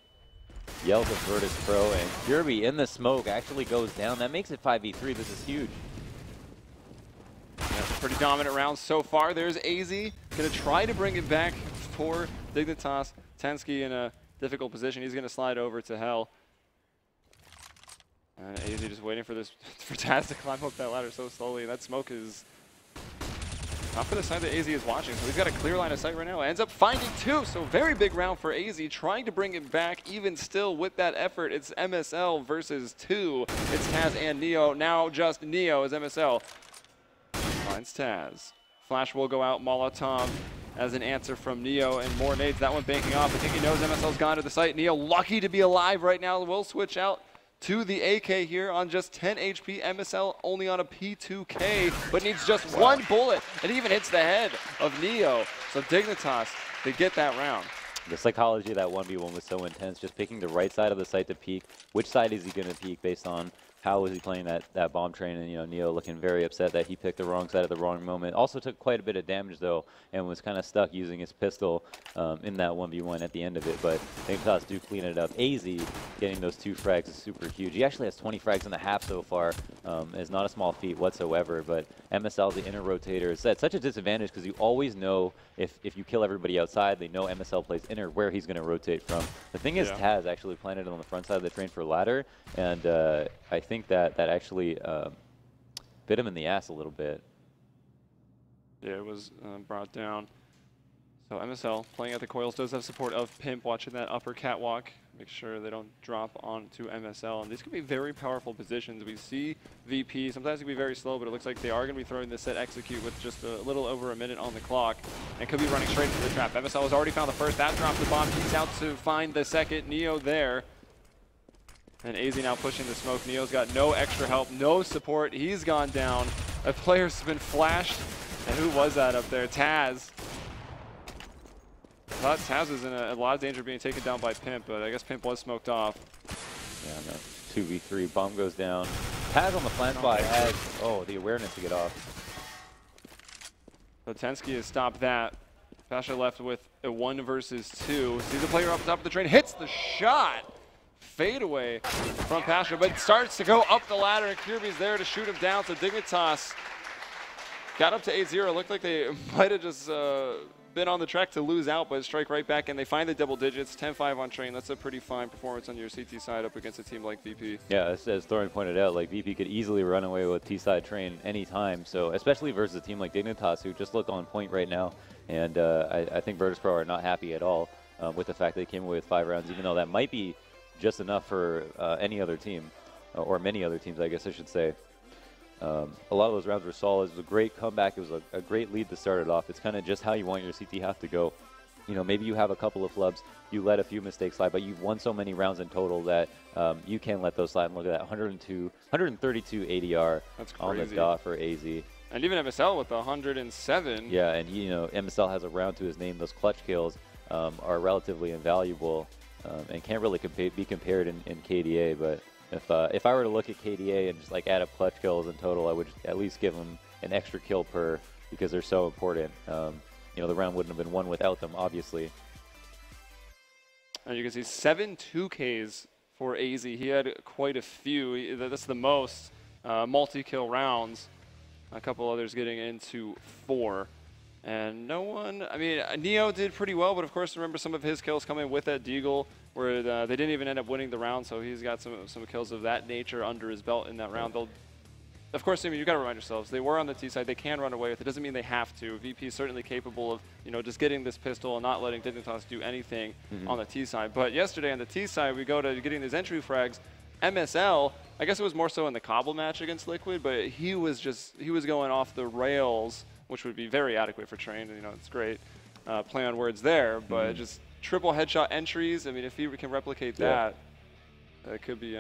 yells of Virtus.pro, and Kirby in the smoke actually goes down. That makes it 5v3. This is huge. Yeah, pretty dominant round so far. There's AZ, going to try to bring it back for Dignitas. Tensky in a difficult position. He's going to slide over to Hell. And AZ just waiting for Taz to climb up that ladder so slowly. That smoke is Not for the side that AZ is watching, so he's got a clear line of sight right now. Ends up finding 2, so very big round for AZ, trying to bring it back. Even still with that effort, it's MSL versus 2. It's Taz and Neo. Now just Neo as MSL finds Taz. Flash will go out, Molotov as an answer from Neo, and more nades. That one banking off. I think he knows MSL's gone to the site. Neo lucky to be alive right now. Will switch out to the AK here on just 10 HP. MSL only on a P2K, but needs just one bullet. It even hits the head of Neo. So Dignitas, they get that round. The psychology of that 1v1 was so intense, just picking the right side of the site to peek. Which side is he going to peek based on how was he playing that bomb train? And, you know, Neo looking very upset that he picked the wrong side at the wrong moment. Also took quite a bit of damage, though, and was kind of stuck using his pistol in that 1v1 at the end of it. But Dignitas do clean it up. AZ getting those 2 frags is super huge. He actually has 20 frags in the half so far. It's not a small feat whatsoever. But MSL, the inner rotator, is at such a disadvantage because you always know if you kill everybody outside, they know MSL plays inner where he's going to rotate from. The thing is, Taz actually planted on the front side of the train for ladder, and I think that actually bit him in the ass a little bit. Yeah, it was brought down. So MSL playing at the coils does have support of Pimp watching that upper catwalk. Make sure they don't drop onto MSL. And these could be very powerful positions. We see VP. Sometimes it can be very slow, but it looks like they are going to be throwing this set execute with just a little over a minute on the clock. And could be running straight into the trap. MSL has already found the first. That dropped the bomb. He's out to find the second. Neo there. And AZ now pushing the smoke. Neo's got no extra help, no support. He's gone down. A player's been flashed. And who was that up there? Taz. I thought Taz was in a lot of danger being taken down by Pimp, but I guess Pimp was smoked off. Yeah, no. 2v3, bomb goes down. Taz on the flank spot has, the awareness to get off. So Tensky has stopped that. Pasha left with a 1 versus 2. Sees the player up top of the train, hits the shot. Fade away from Pasha, but starts to go up the ladder, and Kirby's there to shoot him down. So Dignitas got up to 8-0. Looked like they might have just been on the track to lose out, but strike right back, and they find the double digits. 10-5 on train. That's a pretty fine performance on your CT side up against a team like VP. Yeah, as Thorin pointed out, like VP could easily run away with T-side train anytime. So especially versus a team like Dignitas, who just look on point right now. And I think Virtus.pro are not happy at all with the fact they came away with 5 rounds, even though that might be just enough for any other team, or many other teams, I guess I should say. A lot of those rounds were solid. It was a great comeback. It was a great lead to start it off. It's kind of just how you want your CT half to go. You know, maybe you have a couple of flubs, you let a few mistakes slide, but you've won so many rounds in total that you can't let those slide. And look at that, 132 ADR on the dot for AZ. And even MSL with 107. Yeah, and you know, MSL has a round to his name. Those clutch kills are relatively invaluable and can't really be compared in KDA, but if I were to look at KDA and just like add up clutch kills in total, I would at least give them an extra kill per because they're so important. You know, the round wouldn't have been won without them, obviously. And you can see 7 2Ks for AZ. He had quite a few. That's the most multi-kill rounds. A couple others getting into 4. And no one, I mean, Neo did pretty well, but of course, remember some of his kills coming with that Deagle, where they didn't even end up winning the round, so he's got some kills of that nature under his belt in that round. Of course, I mean, you've got to remind yourselves, they were on the T side, they can run away with it. Doesn't mean they have to. VP is certainly capable of, you know, just getting this pistol and not letting Dignitas do anything on the T side. But yesterday on the T side, we go to getting these entry frags. MSL, I guess it was more so in the Cobble match against Liquid, but he was going off the rails, which would be very adequate for train. You know, it's great play on words there, but just triple headshot entries. I mean, if he can replicate that, it could be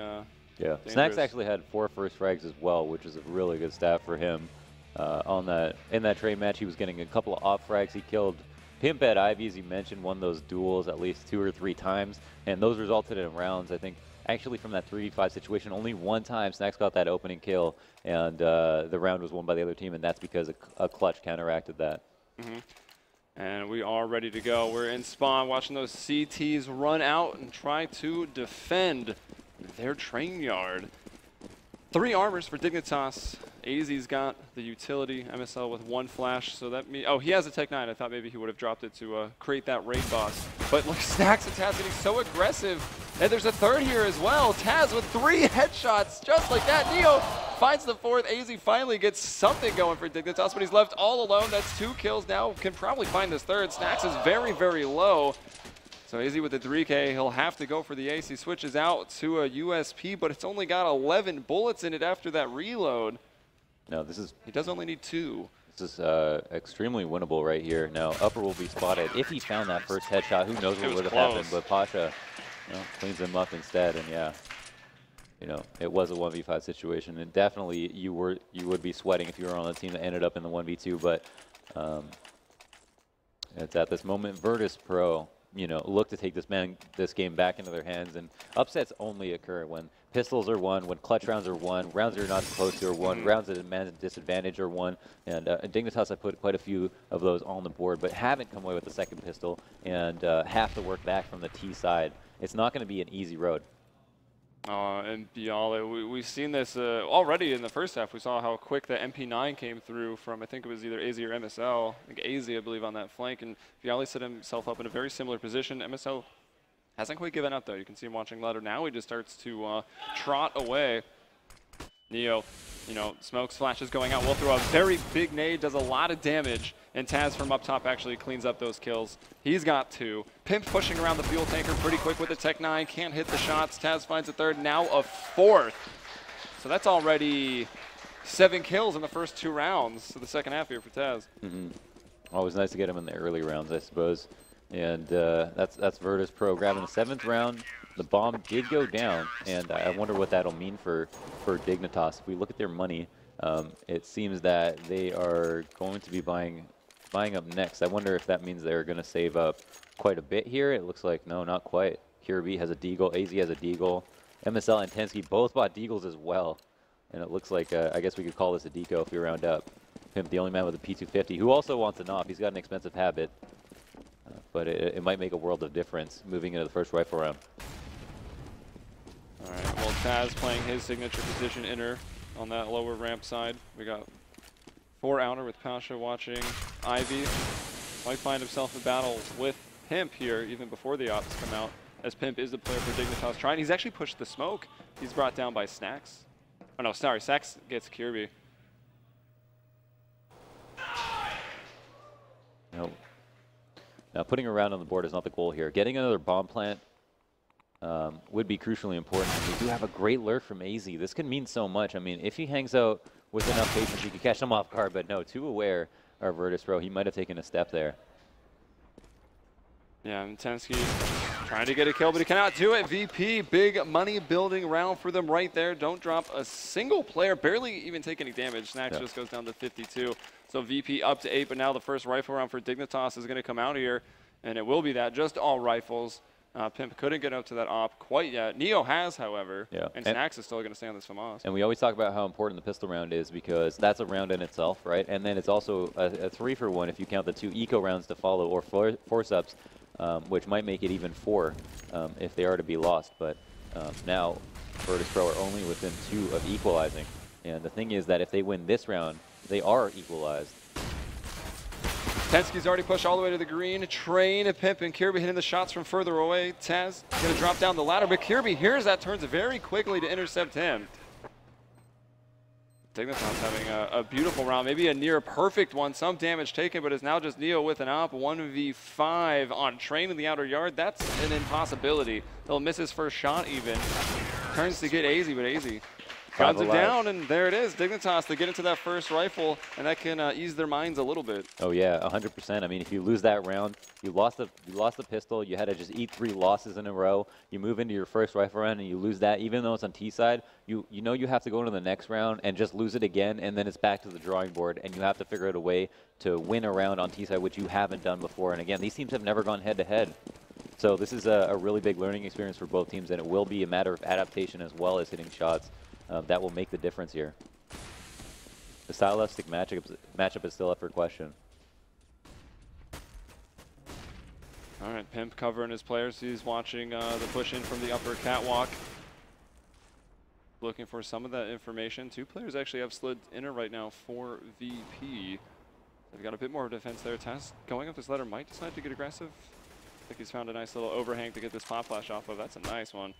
dangerous. Snacks actually had 4 first frags as well, which is a really good stat for him. In that train match, he was getting a couple of off frags. He killed Pimp at Ivy, as you mentioned, won those duels at least 2 or 3 times, and those resulted in rounds. I think actually from that 3v5 situation, only one time Snacks got that opening kill, and the round was won by the other team, and that's because a clutch counteracted that. And we are ready to go. We're in spawn, watching those CTs run out and try to defend their train yard. 3 armors for Dignitas. AZ's got the utility, MSL with 1 flash, so that means, oh, he has a Tech 9. I thought maybe he would have dropped it to create that raid boss. But look, Snacks and Taz getting so aggressive. And there's a third here as well. Taz with 3 headshots, just like that. Neo finds the fourth. AZ finally gets something going for Dignitas, but he's left all alone. That's 2 kills now. Can probably find this third. Snacks is very, very low. So AZ with the 3K, he'll have to go for the ace. He switches out to a USP, but it's only got 11 bullets in it after that reload. No, this is... He does only need 2. This is extremely winnable right here. Now, upper will be spotted. If he found that first headshot, who knows what would have happened, but Pasha, you know, cleans him up instead, and yeah. You know, it was a 1v5 situation, and definitely you would be sweating if you were on the team that ended up in the 1v2, but it's at this moment Virtus.pro, you know, look to take this game back into their hands, and upsets only occur when pistols are won, when clutch rounds are won, rounds you're not supposed to are won, rounds at a disadvantage are won, and Dignitas have put quite a few of those on the board, but haven't come away with the second pistol, and have to work back from the T side. It's not going to be an easy road. And Biala, we've seen this already in the first half. We saw how quick the MP9 came through from, I think it was either AZ or MSL. I think AZ, I believe, on that flank. And Biala set himself up in a very similar position. MSL hasn't quite given up, though. You can see him watching ladder. Now he just starts to trot away. Neo, you know, smokes, flashes going out. Will throw a very big nade, does a lot of damage. And Taz from up top actually cleans up those kills. He's got 2. Pimp pushing around the fuel tanker pretty quick with the Tech 9. Can't hit the shots. Taz finds a third, now a 4th. So that's already 7 kills in the first 2 rounds. So the second half here for Taz. Always nice to get him in the early rounds, I suppose. And that's Virtus.pro grabbing the 7th round. The bomb did go down, and I wonder what that'll mean for Dignitas. If we look at their money, it seems that they are going to be buying up next. I wonder if that means they're going to save up quite a bit here. It looks like, no, not quite. Kirby has a deagle, AZ has a deagle, MSL and Tensky both bought deagles as well. And it looks like, I guess we could call this a deco if we round up. Pimp, the only man with a P250, who also wants an op. He's got an expensive habit, but it might make a world of difference moving into the first rifle round. All right, well, Taz playing his signature position inner on that lower ramp side. We got 4 outer with Pasha watching Ivy. Might find himself in battle with Pimp here even before the ops come out, as Pimp is the player for Dignitas trying. He's actually pushed the smoke. He's brought down by Snacks. Oh no, sorry, Snacks gets Kirby. No. Now putting a round on the board is not the goal here. Getting another bomb plant would be crucially important. We do have a great lurk from AZ. This could mean so much. I mean, if he hangs out with enough patience, he could catch them off guard, but no, too aware of Virtus.pro. He might have taken a step there. Yeah, and Tensky trying to get a kill, but he cannot do it. VP, big money building round for them right there. Don't drop a single player, barely even take any damage. Snacks just goes down to 52. So VP up to 8, but now the first rifle round for Dignitas is going to come out here, and it will be that, just all rifles. Pimp couldn't get up to that op quite yet. Neo has, however, and Snacks is still going to stay on this FAMAS. And we always talk about how important the pistol round is because that's a round in itself, right? And then it's also a 3-for-1 if you count the 2 eco rounds to follow or force-ups, which might make it even 4 if they are to be lost. But now Virtus.pro are only within 2 of equalizing. And the thing is that if they win this round, they are equalized. Tensky's already pushed all the way to the green. Train, Pimp, and Kirby hitting the shots from further away. Taz going to drop down the ladder, but Kirby hears that, turns very quickly to intercept him. Dignitas having a beautiful round, maybe a near perfect one. Some damage taken, but it's now just Neo with an op. 1v5 on Train in the outer yard. That's an impossibility. He'll miss his first shot even. Turns to get AZ, but AZ guns it down, and there it is. Dignitas, they get into that first rifle, and that can ease their minds a little bit. Oh yeah, 100%. I mean, if you lose that round, you lost the pistol. You had to just eat 3 losses in a row. You move into your first rifle round, and you lose that. Even though it's on T side, you know you have to go into the next round and just lose it again, and then it's back to the drawing board, and you have to figure out a way to win a round on T side, which you haven't done before. And again, these teams have never gone head-to-head. So this is a really big learning experience for both teams, and it will be a matter of adaptation as well as hitting shots. That will make the difference here. The stylistic matchup is still up for question. All right, Pimp covering his players. He's watching the push in from the upper catwalk. Looking for some of that information. 2 players actually have slid inner right now for VP. They've got a bit more defense there. Taz going up this ladder might decide to get aggressive. I think he's found a nice little overhang to get this pop flash off of. That's a nice one.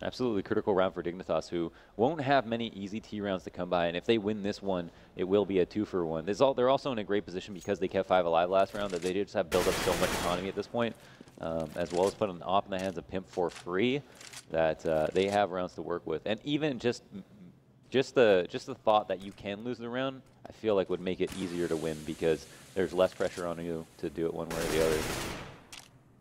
Absolutely critical round for Dignitas, who won't have many easy T rounds to come by, and if they win this one, it will be a 2-for-1. They're also in a great position because they kept 5 alive last round, that they just have built up so much economy at this point, as well as put an op in the hands of Pimp for free, that they have rounds to work with. And even just the thought that you can lose the round, I feel like would make it easier to win because there's less pressure on you to do it one way or the other.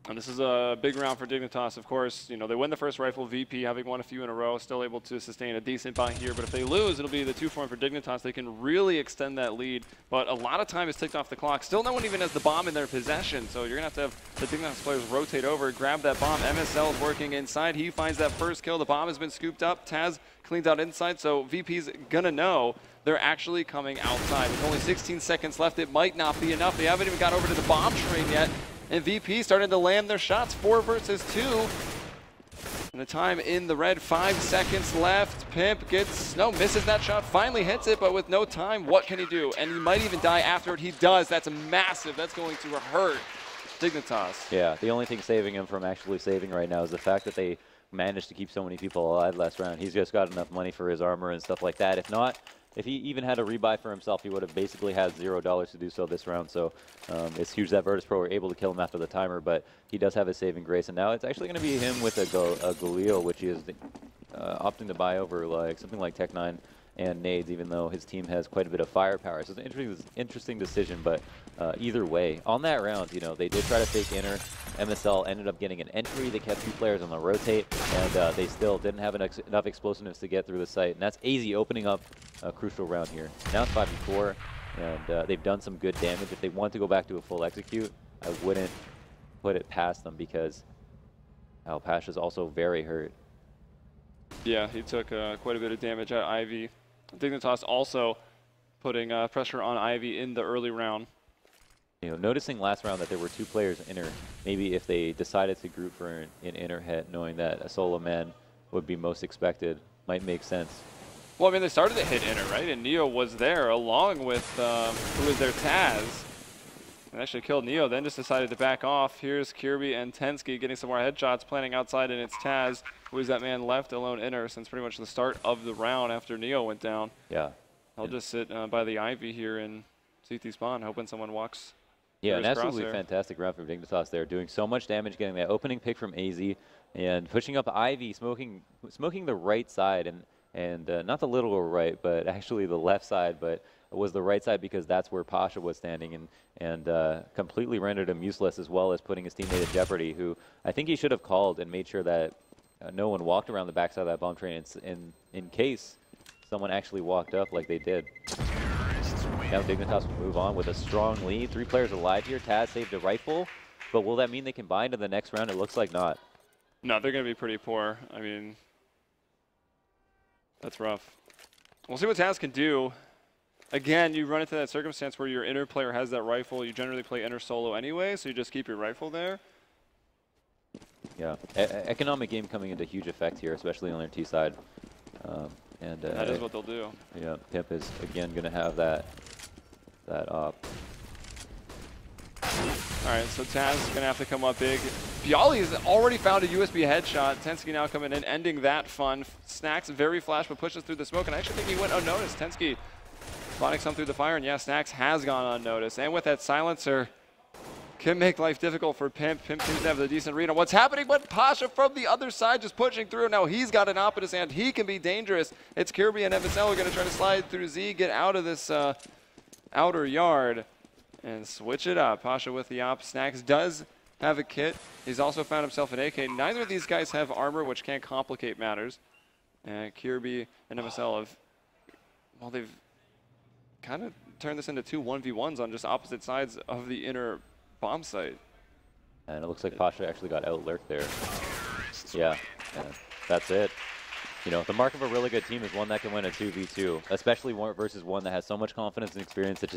And this is a big round for Dignitas, of course. You know, they win the first rifle, VP having won a few in a row, still able to sustain a decent buy here. But if they lose, it'll be the 2-for-1 for Dignitas. They can really extend that lead. But a lot of time is ticked off the clock. Still no one even has the bomb in their possession. So you're going to have the Dignitas players rotate over, grab that bomb. MSL is working inside. He finds that first kill. The bomb has been scooped up. Taz cleans out inside. So VP's going to know they're actually coming outside. With only 16 seconds left, it might not be enough. They haven't even got over to the bomb train yet. And VP starting to land their shots, 4 versus 2. And the time in the red, 5 seconds left. Pimp misses that shot, finally hits it, but with no time, what can he do? And he might even die after it. He does. That's massive. That's going to hurt Dignitas. Yeah, the only thing saving him from actually saving right now is the fact that they managed to keep so many people alive last round. He's just got enough money for his armor and stuff like that. If not, if he even had a rebuy for himself, he would have basically had $0 to do so this round. So it's huge that Virtus.pro were able to kill him after the timer, but he does have his saving grace. And now it's actually going to be him with a Galil, which he is opting to buy over like something like Tech9 and nades, even though his team has quite a bit of firepower. So it's an interesting decision, but either way, on that round, you know, they did try to fake inner. MSL ended up getting an entry. They kept 2 players on the rotate, and they still didn't have enough explosiveness to get through the site. And that's AZ opening up a crucial round here. Now it's 5v4, and they've done some good damage. If they want to go back to a full execute, I wouldn't put it past them because Pasha's also very hurt. Yeah, he took quite a bit of damage at Ivy. Dignitas also putting pressure on Ivy in the early round. You know, noticing last round that there were 2 players inner, maybe if they decided to group for an inner hit, knowing that a solo man would be most expected, might make sense. Well, I mean, they started to hit inner, right? And Neo was there along with, who was their Taz. And actually killed Neo, then just decided to back off. Here's Kirby and Tensky getting some more headshots, planning outside, and it's Taz, who is that man left alone inner since pretty much the start of the round after Neo went down. Yeah. I'll just sit by the Ivy here in CT spawn, hoping someone walks. Yeah, an absolutely fantastic round from Dignitas there, doing so much damage, getting that opening pick from AZ, and pushing up Ivy, smoking the right side, and not the literal right, but actually the left side, but it was the right side because that's where Pasha was standing, and completely rendered him useless, as well as putting his teammate in jeopardy, who I think he should have called and made sure that no one walked around the backside of that bomb train in case someone actually walked up like they did. Now Dignitas will move on with a strong lead. 3 players alive here. Taz saved a rifle, but will that mean they can buy into the next round? It looks like not. No, they're going to be pretty poor. I mean, that's rough. We'll see what Taz can do. Again, you run into that circumstance where your inner player has that rifle. You generally play inner solo anyway, so you just keep your rifle there. Yeah, economic game coming into huge effect here, especially on their T side. And that is what they'll do. Yeah, Pimp is again going to have that op. All right, so Taz is going to have to come up big. Bialy has already found a USB headshot. Tensky now coming in, ending that fun. Snacks very flash, but pushes through the smoke, and I actually think he went unnoticed. Tensky spotting some through the fire, and yeah, Snacks has gone unnoticed. And with that silencer, can make life difficult for Pimp. Pimp seems to have a decent read on what's happening, but Pasha from the other side just pushing through. Now he's got an op in his hand. He can be dangerous. It's Kirby and MSL who are going to try to slide through Z, get out of this outer yard, and switch it up. Pasha with the op. Snacks does have a kit. He's also found himself an AK. Neither of these guys have armor, which can complicate matters. And Kirby and MSL have, well, they've kind of turned this into 2 1v1s on just opposite sides of the inner bomb site. And it looks like Pasha actually got out-lurked there. Yeah, that's it. You know, the mark of a really good team is one that can win a 2v2, especially one versus one that has so much confidence and experience, such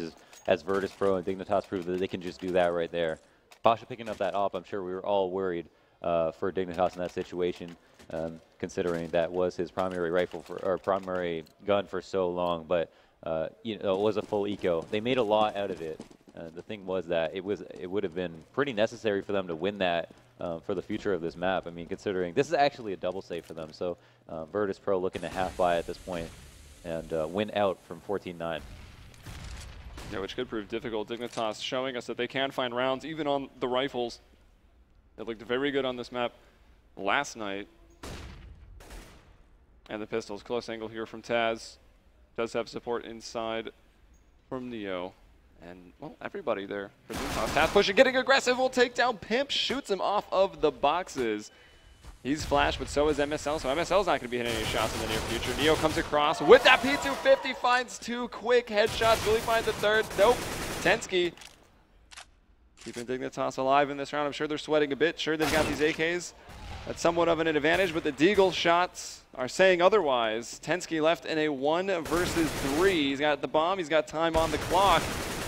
as Virtus.pro and Dignitas prove that they can just do that right there. Pasha picking up that op, I'm sure we were all worried for Dignitas in that situation, considering that was his primary rifle or primary gun for so long. But you know, it was a full eco. They made a lot out of it. The thing was that it would have been pretty necessary for them to win that for the future of this map. I mean, considering this is actually a double save for them, so Virtus.pro looking to half buy at this point and win out from 14-9. Yeah, which could prove difficult. Dignitas showing us that they can find rounds even on the rifles. They looked very good on this map last night. And the pistols, close angle here from Taz. Does have support inside from Neo. And, well, everybody there for Dignitas. Taz pushing, getting aggressive, will take down Pimp, shoots him off of the boxes. He's flashed, but so is MSL, so MSL's not going to be hitting any shots in the near future. Neo comes across with that P250, finds 2 quick headshots. Will he find the third? Nope. Tensky keeping Dignitas alive in this round. I'm sure they're sweating a bit. Sure, they've got these AKs. That's somewhat of an advantage, but the Deagle shots are saying otherwise. Tensky left in a 1 versus 3. He's got the bomb. He's got time on the clock.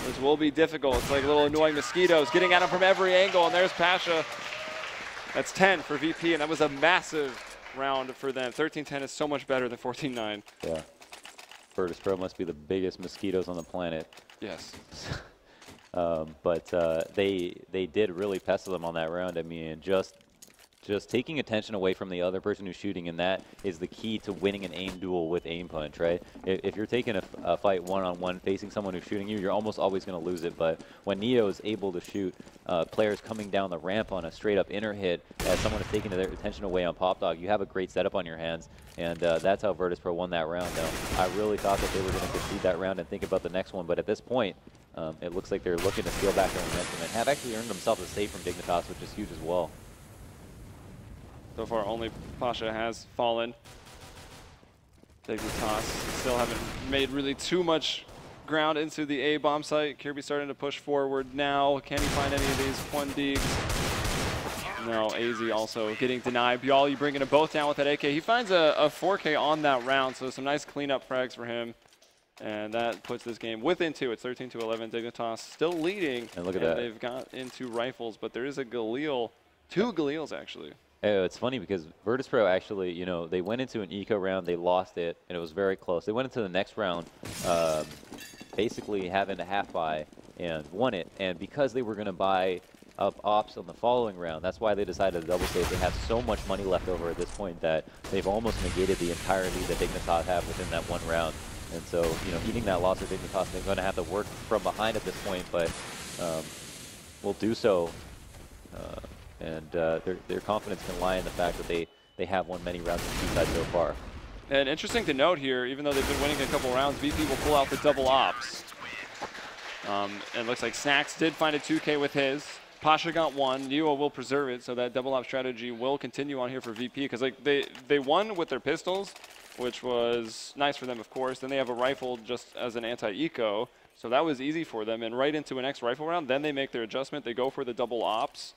This will be difficult. It's like little annoying mosquitoes getting at him from every angle, and there's Pasha. That's 10 for VP, and that was a massive round for them. 13-10 is so much better than 14-9. Yeah. Virtus.pro must be the biggest mosquitoes on the planet. Yes. But they did really pester them on that round. I mean, just taking attention away from the other person who's shooting, and that is the key to winning an aim duel with aim punch, right? If you're taking a fight one-on-one facing someone who's shooting you, you're almost always going to lose it. But when Neo is able to shoot players coming down the ramp on a straight-up inner hit as someone is taking their attention away on Pop Dog, you have a great setup on your hands, and that's how Virtus.pro won that round. Now, I really thought that they were going to concede that round and think about the next one, but at this point, it looks like they're looking to steal back their momentum and have actually earned themselves a save from Dignitas, which is huge as well. So far, only Pasha has fallen. Dignitas still haven't made really too much ground into the A bomb site. Kirby starting to push forward now. Can he find any of these 1 digs? No, AZ also getting denied. Bialy bringing them both down with that AK. He finds a 4K on that round, so some nice cleanup frags for him. And that puts this game within 2. It's 13-11. Dignitas still leading. And look at that. They've got into rifles, but there is a Galil. 2 Galils, actually. Oh, it's funny because Virtus.pro actually, you know, they went into an eco round, they lost it, and it was very close. They went into the next round basically having a half buy and won it. And because they were going to buy up ops on the following round, that's why they decided to double save. They have so much money left over at this point that they've almost negated the entire lead that Dignitas have within that 1 round. And so, you know, eating that loss of Dignitas, they're going to have to work from behind at this point, but will do so. And their confidence can lie in the fact that they have won many rounds of T-side so far. And interesting to note here, even though they've been winning a couple rounds, VP will pull out the double ops. And it looks like Snacks did find a 2K with his. Pasha got 1. Neo will preserve it, so that double op strategy will continue on here for VP, because like they won with their pistols, which was nice for them, of course. Then they have a rifle just as an anti-eco, so that was easy for them. And right into an next rifle round, then they make their adjustment. They go for the double ops.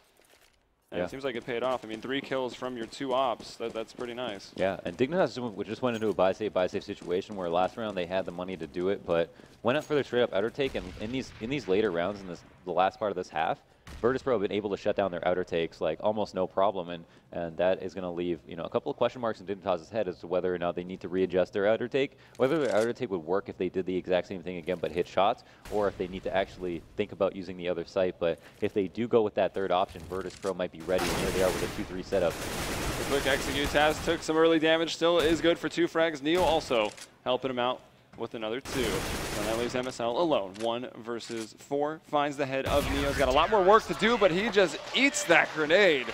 And it seems like it paid off. I mean, 3 kills from your 2 ops, that's pretty nice. Yeah, and Dignitas just went into a buy safe situation where last round they had the money to do it, but went up for their straight up outer take. And in these later rounds, in the last part of this half, Virtus.pro have been able to shut down their outer takes like almost no problem, and that is going to leave, you know, a couple of question marks in Dignitas' head as to whether or not they need to readjust their outer take, whether their outer take would work if they did the exact same thing again but hit shots, or if they need to actually think about using the other site. But if they do go with that third option, Virtus.pro might be ready, and here they are with a 2-3 setup. The quick execute. Taz took some early damage, still is good for 2 frags. Neo also helping him out with another 2. So that leaves MSL alone. 1 versus 4. Finds the head of Neo's got a lot more work to do, but he just eats that grenade.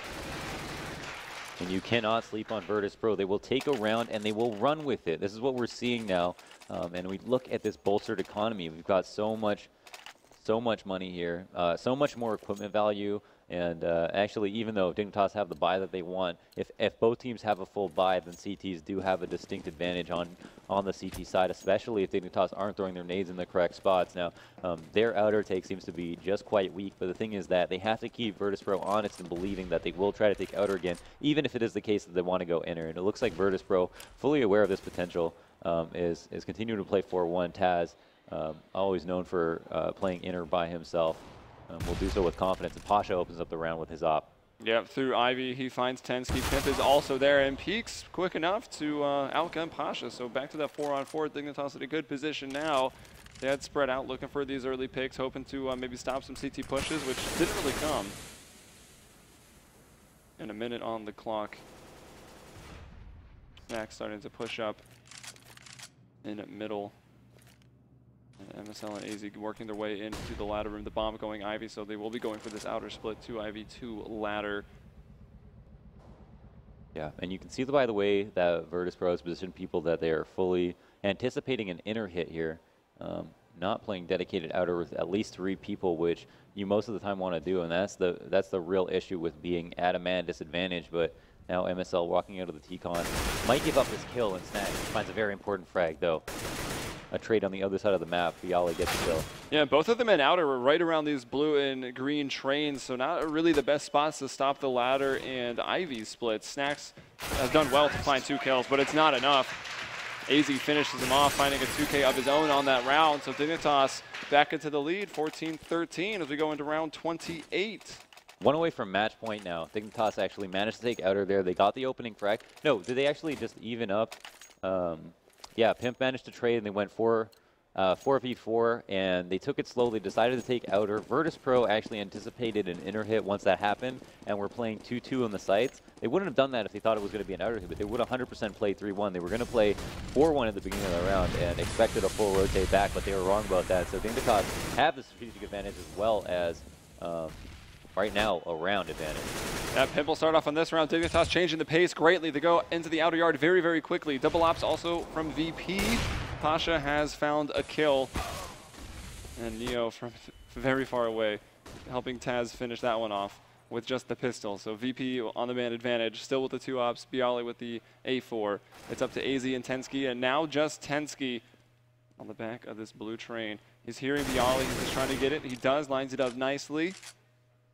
And you cannot sleep on Virtus.pro. They will take a round and they will run with it. This is what we're seeing now. And we look at this bolstered economy. We've got so much money here, so much more equipment value. And actually, even though Dignitas have the buy that they want, if both teams have a full buy, then CTs do have a distinct advantage on the CT side, especially if Dignitas aren't throwing their nades in the correct spots. Now, their outer take seems to be just quite weak, but the thing is that they have to keep Virtus.pro honest and believing that they will try to take outer again, even if it is the case that they want to go inner. And it looks like Virtus.pro, fully aware of this potential, is continuing to play 4-1. Taz, always known for playing inner by himself, will do so with confidence, and Pasha opens up the round with his op. Yep, through Ivy, he finds Tensky. Pimp is also there, and peeks quick enough to outgun Pasha. So back to that 4-on-4. Dignitas in a good position now. They had spread out, looking for these early picks, hoping to maybe stop some CT pushes, which didn't really come. and a minute on the clock. Max starting to push up in middle. And MSL and AZ working their way into the ladder room. The bomb going Ivy, so they will be going for this outer split. 2 Ivy, 2 ladder. Yeah, and you can see, by the way, that Virtus.pro has positioned people that they are fully anticipating an inner hit here. Not playing dedicated outer with at least 3 people, which you most of the time want to do, and that's the real issue with being at a man disadvantage. But now MSL walking out of the T-Con might give up his kill, and Snag finds a very important frag, though. A trade on the other side of the map. Bialy gets the kill. Yeah, both of them in outer were right around these blue and green trains, so not really the best spots to stop the ladder and Ivy split. Snacks has done well to find 2 kills, but it's not enough. AZ finishes him off, finding a 2K of his own on that round. So Dignitas back into the lead, 14-13 as we go into round 28. 1 away from match point now. Dignitas actually managed to take outer there. They got the opening frag. No, did they actually just even up? Yeah, Pimp managed to trade, and they went 4v4, and they took it slowly, decided to take outer. Virtus.pro actually anticipated an inner hit once that happened, and were playing 2-2 on the sites. They wouldn't have done that if they thought it was going to be an outer hit, but they would 100% play 3-1. They were going to play 4-1 at the beginning of the round and expected a full rotate back, but they were wrong about that. So Dignitas have the strategic advantage as well as, right now, a round advantage. Yeah, Pimp will start off on this round. Dignitas changing the pace greatly. They go into the outer yard very, very quickly. Double ops also from VP. Pasha has found a kill. And Neo from very far away, helping Taz finish that one off with just the pistol. So VP on the man advantage, still with the 2 ops. Bialy with the A4. It's up to AZ and Tensky, and now just Tensky on the back of this blue train. He's hearing Bialy. He's just trying to get it. He does, lines it up nicely.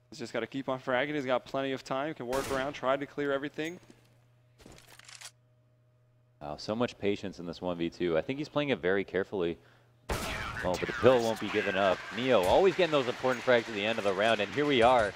He's just got to keep on fragging. He's got plenty of time. Can work around, try to clear everything. Wow, so much patience in this 1v2. I think he's playing it very carefully. Oh, but the pill won't be given up. Neo always getting those important frags at the end of the round, and here we are.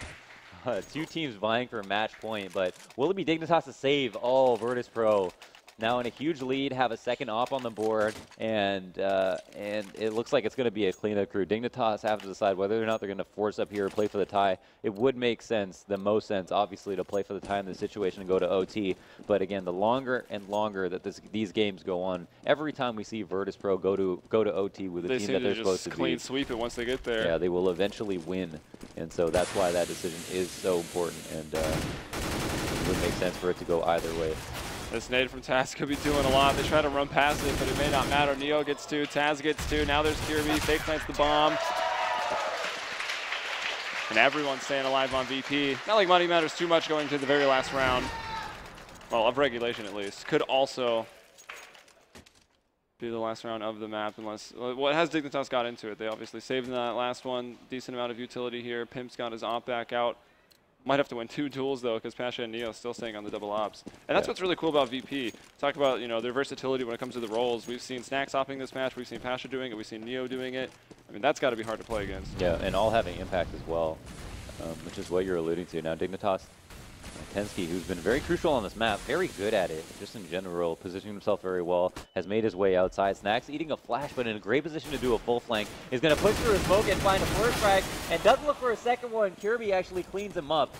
2 teams vying for a match point, but will it be Dignitas to save? Oh, Virtus.pro now in a huge lead, have a second op on the board, and it looks like it's going to be a cleanup crew. Dignitas have to decide whether or not they're going to force up here or play for the tie. It would make sense, the most sense, obviously, to play for the tie in this situation and go to OT. But again, the longer and longer that these games go on, every time we see Virtus.pro go to OT with a team that they're supposed to be, clean sweep it once they get there. Yeah, they will eventually win, and so that's why that decision is so important, and it would make sense for it to go either way. This nade from Taz could be doing a lot. They try to run past it, but it may not matter. Neo gets 2, Taz gets 2. Now there's Kirby. Fake plants the bomb. And everyone's staying alive on VP. Not like money matters too much going to the very last round. Well, of regulation at least. Could also be the last round of the map unless... What has Dignitas got into it? They obviously saved in that last one. Decent amount of utility here. Pimp's got his op back out. Might have to win 2 duels, though, because Pasha and Neo still staying on the double ops. And that's what's really cool about VP. Talk about, you know, their versatility when it comes to the roles. We've seen Snacks hopping this match. We've seen Pasha doing it. We've seen Neo doing it. I mean, that's got to be hard to play against. Yeah, and all having impact as well, which is what you're alluding to. Now, Dignitas, Tensky, who's been very crucial on this map, very good at it, just in general, positioning himself very well, has made his way outside. Snacks eating a flash, but in a great position to do a full flank. He's going to push through a smoke and find a first frag, and doesn't look for a second one. Kirby actually cleans him up.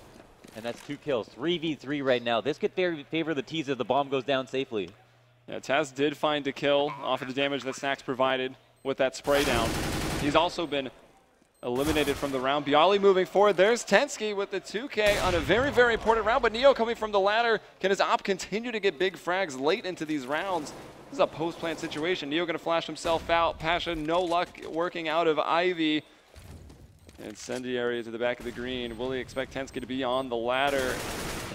And that's 2 kills, 3v3 right now. This could favor the T's if the bomb goes down safely. Yeah, Taz did find a kill off of the damage that Snacks provided with that spray down. He's also been eliminated from the round. Bialy moving forward. There's Tensky with the 2K on a very, very important round. But Neo coming from the ladder. Can his op continue to get big frags late into these rounds? This is a post-plant situation. Neo going to flash himself out. Pasha, no luck working out of Ivy. Incendiary to the back of the green. Will he expect Tensky to be on the ladder?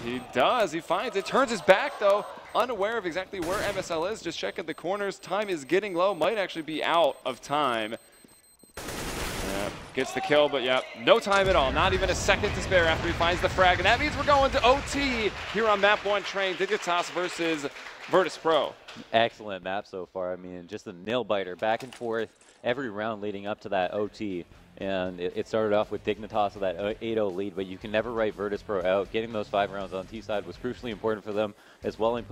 He does. He finds it. Turns his back, though. Unaware of exactly where MSL is. Just checking the corners. Time is getting low. Might actually be out of time. Gets the kill, but yeah, no time at all. Not even a second to spare after he finds the frag. And that means we're going to OT here on map 1 train. Dignitas versus Virtus.pro. Excellent map so far. I mean, just a nail-biter back and forth every round leading up to that OT. And it started off with Dignitas with that 8-0 lead, but you can never write Virtus.pro out. Getting those 5 rounds on T-side was crucially important for them, as well as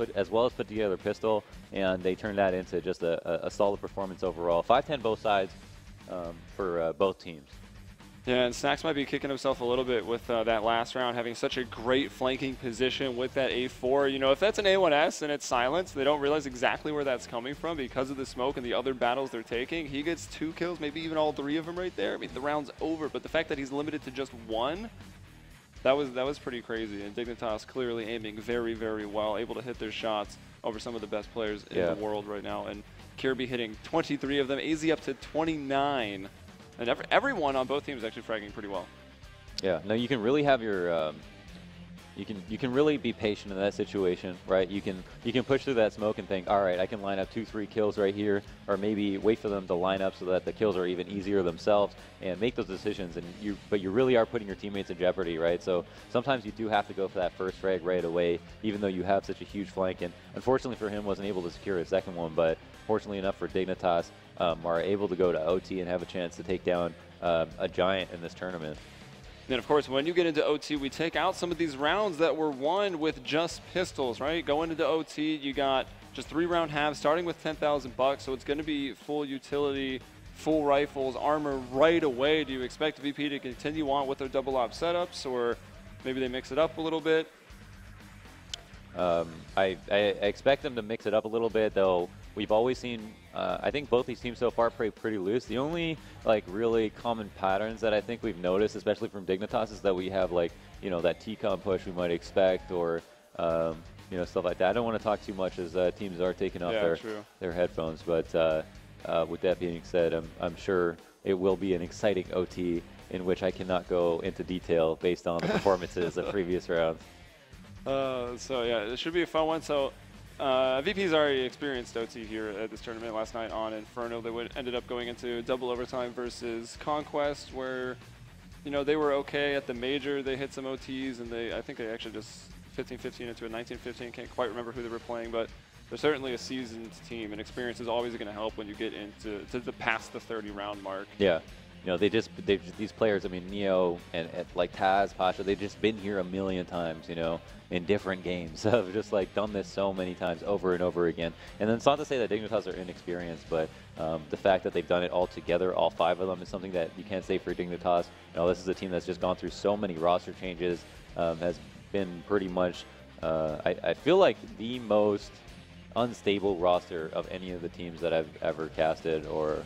put together pistol, and they turned that into just a solid performance overall. 5-10 both sides for both teams. Yeah, and Snacks might be kicking himself a little bit with that last round, having such a great flanking position with that A4. You know, if that's an A1S and it's silenced, they don't realize exactly where that's coming from because of the smoke and the other battles they're taking. He gets 2 kills, maybe even all 3 of them right there. I mean, the round's over, but the fact that he's limited to just 1, that was pretty crazy. And Dignitas clearly aiming very, very well, able to hit their shots over some of the best players in the world right now. And Kirby hitting 23 of them, AZ up to 29. And everyone on both teams is actually fragging pretty well. Yeah, no, you can really have your, you can really be patient in that situation, right? You can push through that smoke and think, all right, I can line up 2-3 kills right here, or maybe wait for them to line up so that the kills are even easier themselves and make those decisions. And but you really are putting your teammates in jeopardy, right? So sometimes you do have to go for that first frag right away, even though you have such a huge flank. And unfortunately for him, wasn't able to secure a second one, but fortunately enough for Dignitas, are able to go to OT and have a chance to take down a giant in this tournament. And of course, when you get into OT, we take out some of these rounds that were won with just pistols, right? Going into OT, you got just 3-round halves starting with 10,000 bucks, so it's going to be full utility, full rifles, armor right away. Do you expect VP to continue on with their double op setups, or maybe they mix it up a little bit? I expect them to mix it up a little bit, though. We've always seen, I think both these teams so far play pretty loose. The only like really common patterns that I think we've noticed, especially from Dignitas, is that we have like, you know, that T-com push we might expect, or you know, stuff like that. I don't want to talk too much as teams are taking off their headphones, but with that being said, I'm sure it will be an exciting OT in which I cannot go into detail based on the performances of previous rounds. So yeah, it should be a fun one. So VP's already experienced OT here at this tournament last night on Inferno. They ended up going into double overtime versus Conquest, where, you know, they were okay at the major. They hit some OTs, and I think they actually just 15-15 into a 19-15. Can't quite remember who they were playing, but they're certainly a seasoned team, and experience is always going to help when you get into past the 30-round mark. Yeah. You know, these players, I mean, Neo and like Taz, Pasha, they've just been here a million times, you know, in different games. Have just like done this so many times over and over again. And then it's not to say that Dignitas are inexperienced, but the fact that they've done it all together, all 5 of them, is something that you can't say for Dignitas. You know, this is a team that's just gone through so many roster changes, has been pretty much, I feel like the most unstable roster of any of the teams that I've ever casted or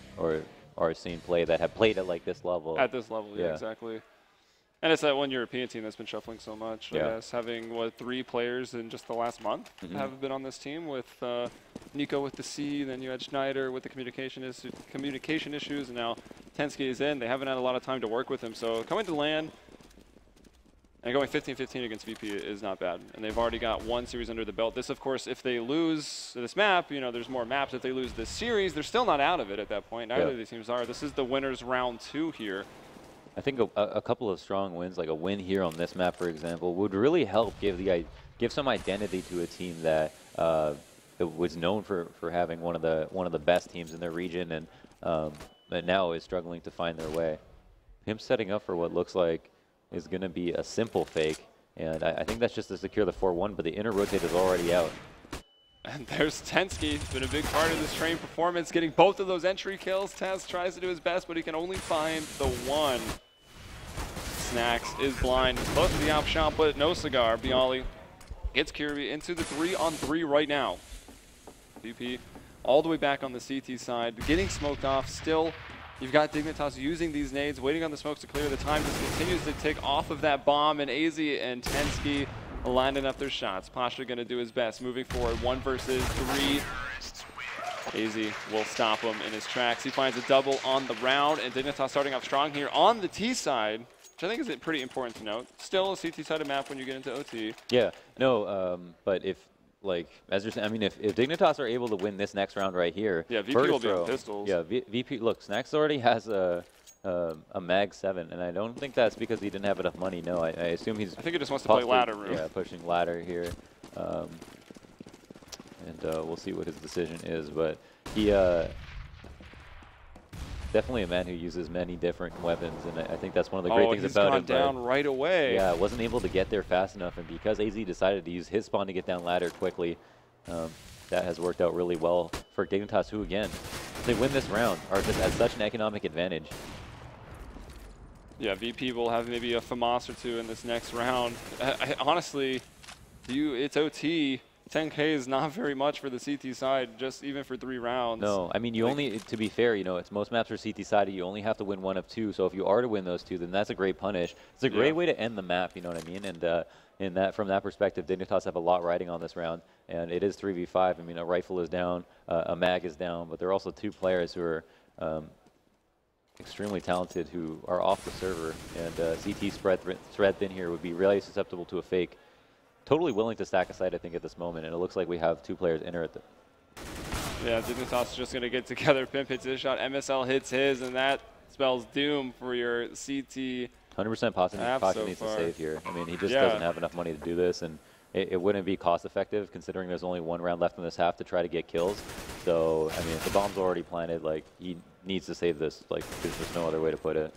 seen play that have played at like this level. At this level, yeah, exactly. And it's that one European team that's been shuffling so much. I guess having, what, 3 players in just the last month have been on this team, with Nico with the C, then you had Schneider with the communication issues, and now Tensky is in. They haven't had a lot of time to work with him. So coming to LAN and going 15-15 against VP is not bad. And they've already got 1 series under the belt. This, of course, if they lose this map, you know, there's more maps. If they lose this series, they're still not out of it at that point. Neither of these teams are. This is the winner's round 2 here. I think a couple of strong wins, like a win here on this map, for example, would really help give some identity to a team that was known for having one of the best teams in their region, and now is struggling to find their way. Him setting up for what looks like is going to be a simple fake, and I think that's just to secure the 4-1, but the inner rotate is already out. And there's Tensky, been a big part of this train performance, getting both of those entry kills. Taz tries to do his best, but he can only find the 1. Snacks is blind, close to the op shot, but no cigar. Bialy gets Kirby into the 3-on-3 right now. VP all the way back on the CT side, getting smoked off. Still, you've got Dignitas using these nades, waiting on the smokes to clear. The time just continues to tick off of that bomb, and AZ and Tensky lining up their shots. Pasha going to do his best, moving forward, 1 versus 3. AZ will stop him in his tracks. He finds a double on the round, and Dignitas starting off strong here on the T side, which I think is pretty important to note. Still a CT-sided map when you get into OT. Yeah, no, but if, like, as you're saying, I mean, if Dignitas are able to win this next round right here, yeah, VP will be on pistols. Yeah, VP, look, Snacks already has a Mag 7, and I don't think that's because he didn't have enough money. No, I assume he's. I think he just wants to play ladder room. Yeah, pushing ladder here, and we'll see what his decision is. But he definitely a man who uses many different weapons, and I think that's one of the great things about him. He's gone down right away. Yeah, wasn't able to get there fast enough, and because AZ decided to use his spawn to get down ladder quickly, that has worked out really well for Dignitas, who again, if they win this round, are just at such an economic advantage. Yeah, VP will have maybe a FAMAS or two in this next round. Honestly, it's OT. 10K is not very much for the CT side, just even for 3 rounds. No, I mean, you only, to be fair, you know, it's most maps are CT sided. You only have to win 1 of 2. So if you are to win those 2, then that's a great punish. It's a great way to end the map, you know what I mean? And from that perspective, Dignitas have a lot riding on this round. And it is 3v5. I mean, a rifle is down, a mag is down, but there are also 2 players who are extremely talented who are off the server. And CT spread thin here would be really susceptible to a fake. Totally willing to stack a site, I think, at this moment, and it looks like we have 2 players enter at the... Yeah, Dignitas is just going to get together. Pimp hits his shot, MSL hits his, and that spells doom for your CT. 100% Pocket needs to save here. I mean, he just doesn't have enough money to do this, and it wouldn't be cost-effective considering there's only 1 round left in this half to try to get kills. So, I mean, if the bomb's already planted, like, he needs to save this. Like, there's just no other way to put it.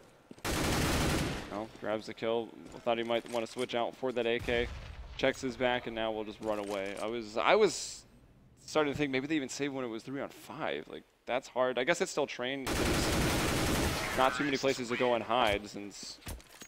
Well, grabs the kill. Thought he might want to switch out for that AK. Checks his back, and now we'll just run away. I was starting to think maybe they even saved when it was 3 on 5. Like, that's hard. I guess it's still trained. There's not too many places to go and hide since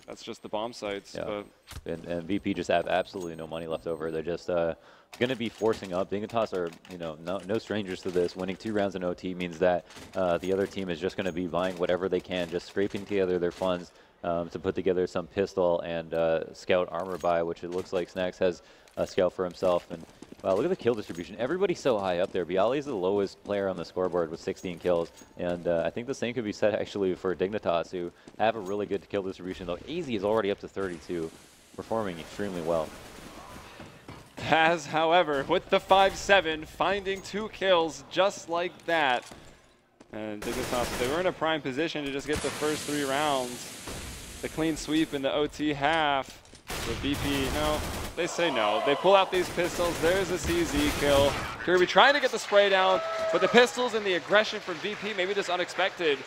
that's just the bomb sites. Yeah. But and VP just have absolutely no money left over. They're just going to be forcing up. Dignitas are, you know, no strangers to this. Winning 2 rounds in OT means that the other team is just going to be buying whatever they can, just scraping together their funds to put together some pistol and scout armor buy, which it looks like Snacks has a scout for himself. And wow, look at the kill distribution. Everybody's so high up there. Bialy is the lowest player on the scoreboard with 16 kills. And I think the same could be said actually for Dignitas, who have a really good kill distribution, though AZ is already up to 32, performing extremely well. Has, however, with the 5-7, finding 2 kills just like that. And Dignitas, they were in a prime position to just get the first 3 rounds. The clean sweep in the OT half. The VP, no, they say no. They pull out these pistols. There's a CZ kill. Kirby trying to get the spray down, but the pistols and the aggression from VP, maybe just unexpected.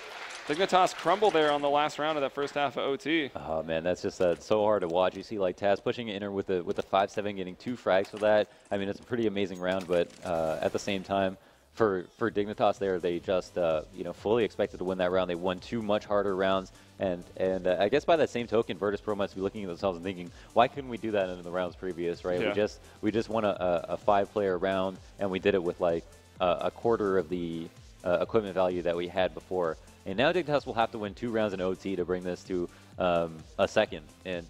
Dignitas crumble there on the last round of that first half of OT. Oh man, that's just so hard to watch. You see like Taz pushing it in with the 5-7, getting 2 frags for that. I mean, it's a pretty amazing round, but at the same time, for Dignitas there, they just you know, fully expected to win that round. They won 2 much harder rounds, and I guess by that same token, Virtus.pro must be looking at themselves and thinking, why couldn't we do that in the rounds previous, right? Yeah. We just won a 5-player round, and we did it with like a quarter of the equipment value that we had before. And now Dignitas will have to win 2 rounds in OT to bring this to a second,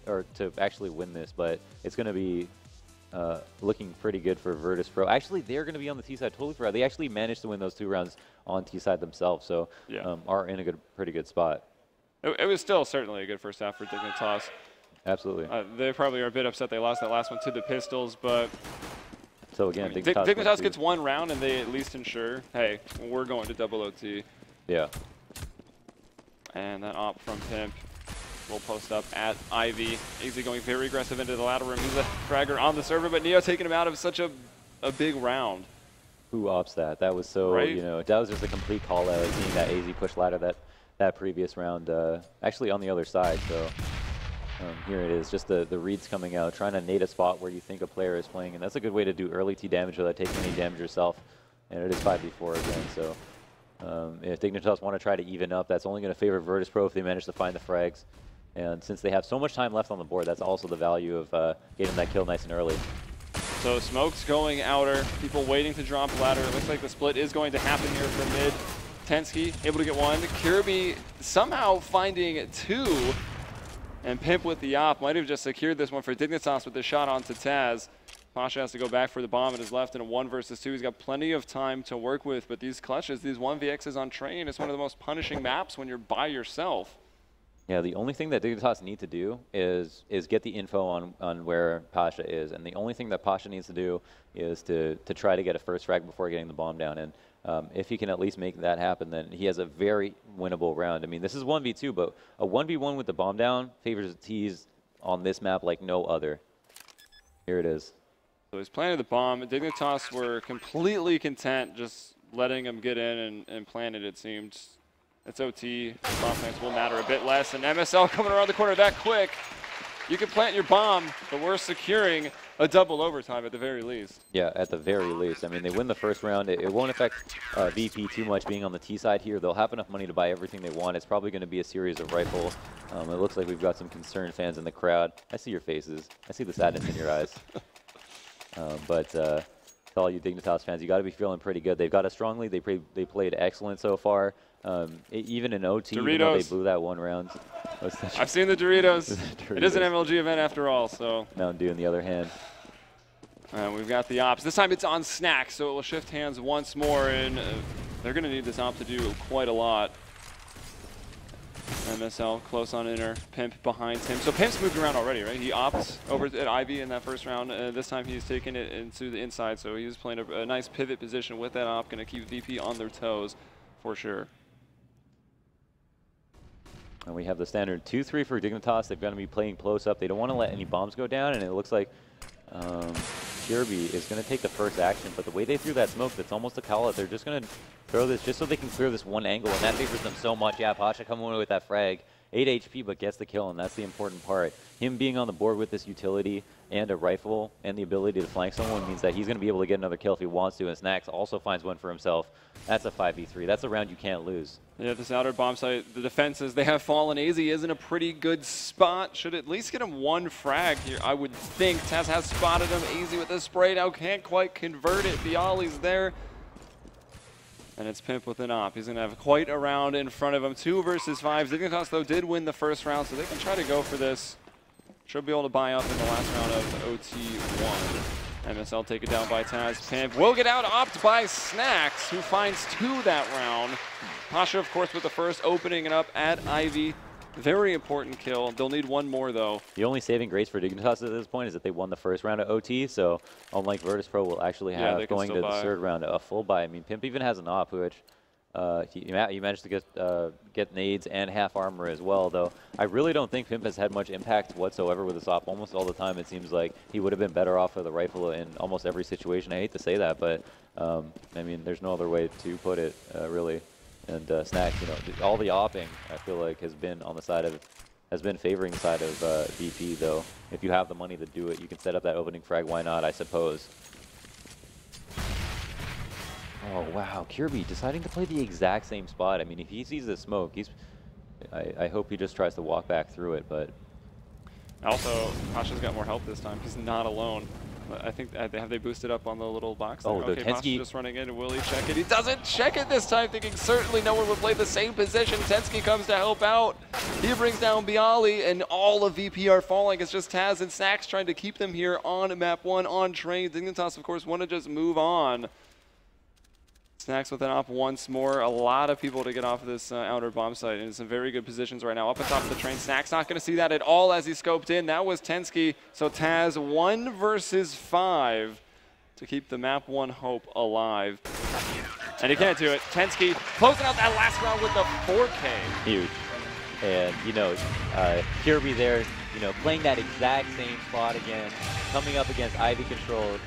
or to actually win this. But it's going to be looking pretty good for Virtus.pro. Actually, they're going to be on the T side. Totally forgot. They actually managed to win those 2 rounds on T side themselves, so are in a pretty good spot. It was still certainly a good first half for Dignitas. Absolutely. They probably are a bit upset they lost that last one to the Pistols, but so again, I mean, Dignitas gets 1 round, and they at least ensure, hey, we're going to double OT. Yeah. And that op from Pimp will post up at Ivy. AZ going very aggressive into the ladder room. He's a fragger on the server, but Neo taking him out of such a big round. Who ops that? That was so, you know, that was just a complete call out, seeing that AZ push ladder that previous round, actually on the other side. So here it is, just the reads coming out, trying to nade a spot where you think a player is playing, and that's a good way to do early T damage without taking any damage yourself. And it is 5v4 again, so if Dignitas want to try to even up, that's only going to favor Virtus.pro if they manage to find the frags. And since they have so much time left on the board, that's also the value of getting that kill nice and early. So Smoke's going outer, people waiting to drop ladder. It looks like the split is going to happen here for mid. Tensky able to get 1. Kirby somehow finding 2. And Pimp with the op might have just secured this one for Dignitas with the shot onto Taz. Pasha has to go back for the bomb. It is left in a 1 versus 2. He's got plenty of time to work with, but these clutches, these 1vx's on train, it's one of the most punishing maps when you're by yourself. Yeah, the only thing that Dignitas need to do is get the info on where Pasha is, and the only thing that Pasha needs to do is to try to get a first frag before getting the bomb down. And if he can at least make that happen, then he has a very winnable round. I mean, this is 1v2, but a 1v1 with the bomb down favors the T's on this map like no other. Here it is. So he's planted the bomb. Dignitas were completely content just letting him get in and plant it seemed. It's OT. Offense will matter a bit less. And MSL coming around the corner that quick. You can plant your bomb, but we're securing a double overtime at the very least. Yeah, at the very least. I mean, they win the first round. It won't affect VP too much being on the T side here. They'll have enough money to buy everything they want. It's probably going to be a series of rifle. It looks like we've got some concerned fans in the crowd. I see your faces. I see the sadness in your eyes. But to all you Dignitas fans, you got to be feeling pretty good. They've got a strong lead. They played excellent so far. Even in OT, even though they blew that one round. I've seen the Doritos. It is an MLG event after all, so. Mountain Dew on the other hand. We've got the ops. This time it's on Snack, so it will shift hands once more, and they're going to need this op to do quite a lot. MSL close on inner, Pimp behind him. So Pimp's moved around already, right? He opts over at Ivy in that first round. This time he's taken it into the inside, so he's playing a nice pivot position with that op. Going to keep VP on their toes for sure. And we have the standard 2-3 for Dignitas. They're going to be playing close up. They don't want to let any bombs go down, and it looks like Kirby is going to take the first action. But the way they threw that smoke, that's almost a call-out. They're just going to throw this just so they can clear this one angle, and that favors them so much. Yeah, Pasha coming away with that frag. 8 HP, but gets the kill, and that's the important part. Him being on the board with this utility and a rifle and the ability to flank someone means that he's going to be able to get another kill if he wants to, and Snacks also finds one for himself. That's a 5v3. That's a round you can't lose. Yeah, this outer bomb site, the defenses, they have fallen. AZ is in a pretty good spot. Should at least get him one frag here, I would think. Taz has spotted him. AZ with the spray now, can't quite convert it. Bialy's there. And it's Pimp with an op. He's going to have quite a round in front of him. 2 versus 5. Dignitas, though, did win the first round, so they can try to go for this. Should be able to buy up in the last round of OT1. MSL take it down by Taz. Pimp will get out, opt by Snacks, who finds 2 that round. Pasha, of course, with the first, opening it up at Ivy. Very important kill. They'll need one more, though. The only saving grace for Dignitas at this point is that they won the first round of OT, so unlike Virtus.pro will actually have going to the third round a full buy. I mean, Pimp even has an op, which he managed to get nades and half armor as well, though I really don't think Pimp has had much impact whatsoever with his op. Almost all the time it seems like he would have been better off with a rifle in almost every situation. I hate to say that, but I mean, there's no other way to put it, really. And Snacks, you know, all the opping I feel like has been favoring the side of VP, though. If you have the money to do it, you can set up that opening frag. Why not? I suppose. Oh wow, Kirby deciding to play the exact same spot. I mean, if he sees the smoke, I hope he just tries to walk back through it. But also, Pasha's got more help this time. He's not alone. I think have they boosted up on the little box there? Oh, okay, Pasha just running in. Will he check it? He doesn't check it this time, thinking certainly no one would play the same position. Tensky comes to help out. He brings down Bialy, and all of VP are falling. It's just Taz and Snacks trying to keep them here on map 1 on train. Dignitas, of course, want to just move on. Snacks with an op once more. A lot of people to get off of this outer bomb site in some very good positions right now. Up on top of the train. Snacks not going to see that at all as he scoped in. That was Tensky. So Taz 1 versus 5 to keep the map 1 hope alive. And he can't do it. Tensky closing out that last round with the 4K. Huge. And, you know, Kirby there, you know, playing that exact same spot again, coming up against Ivy controlled.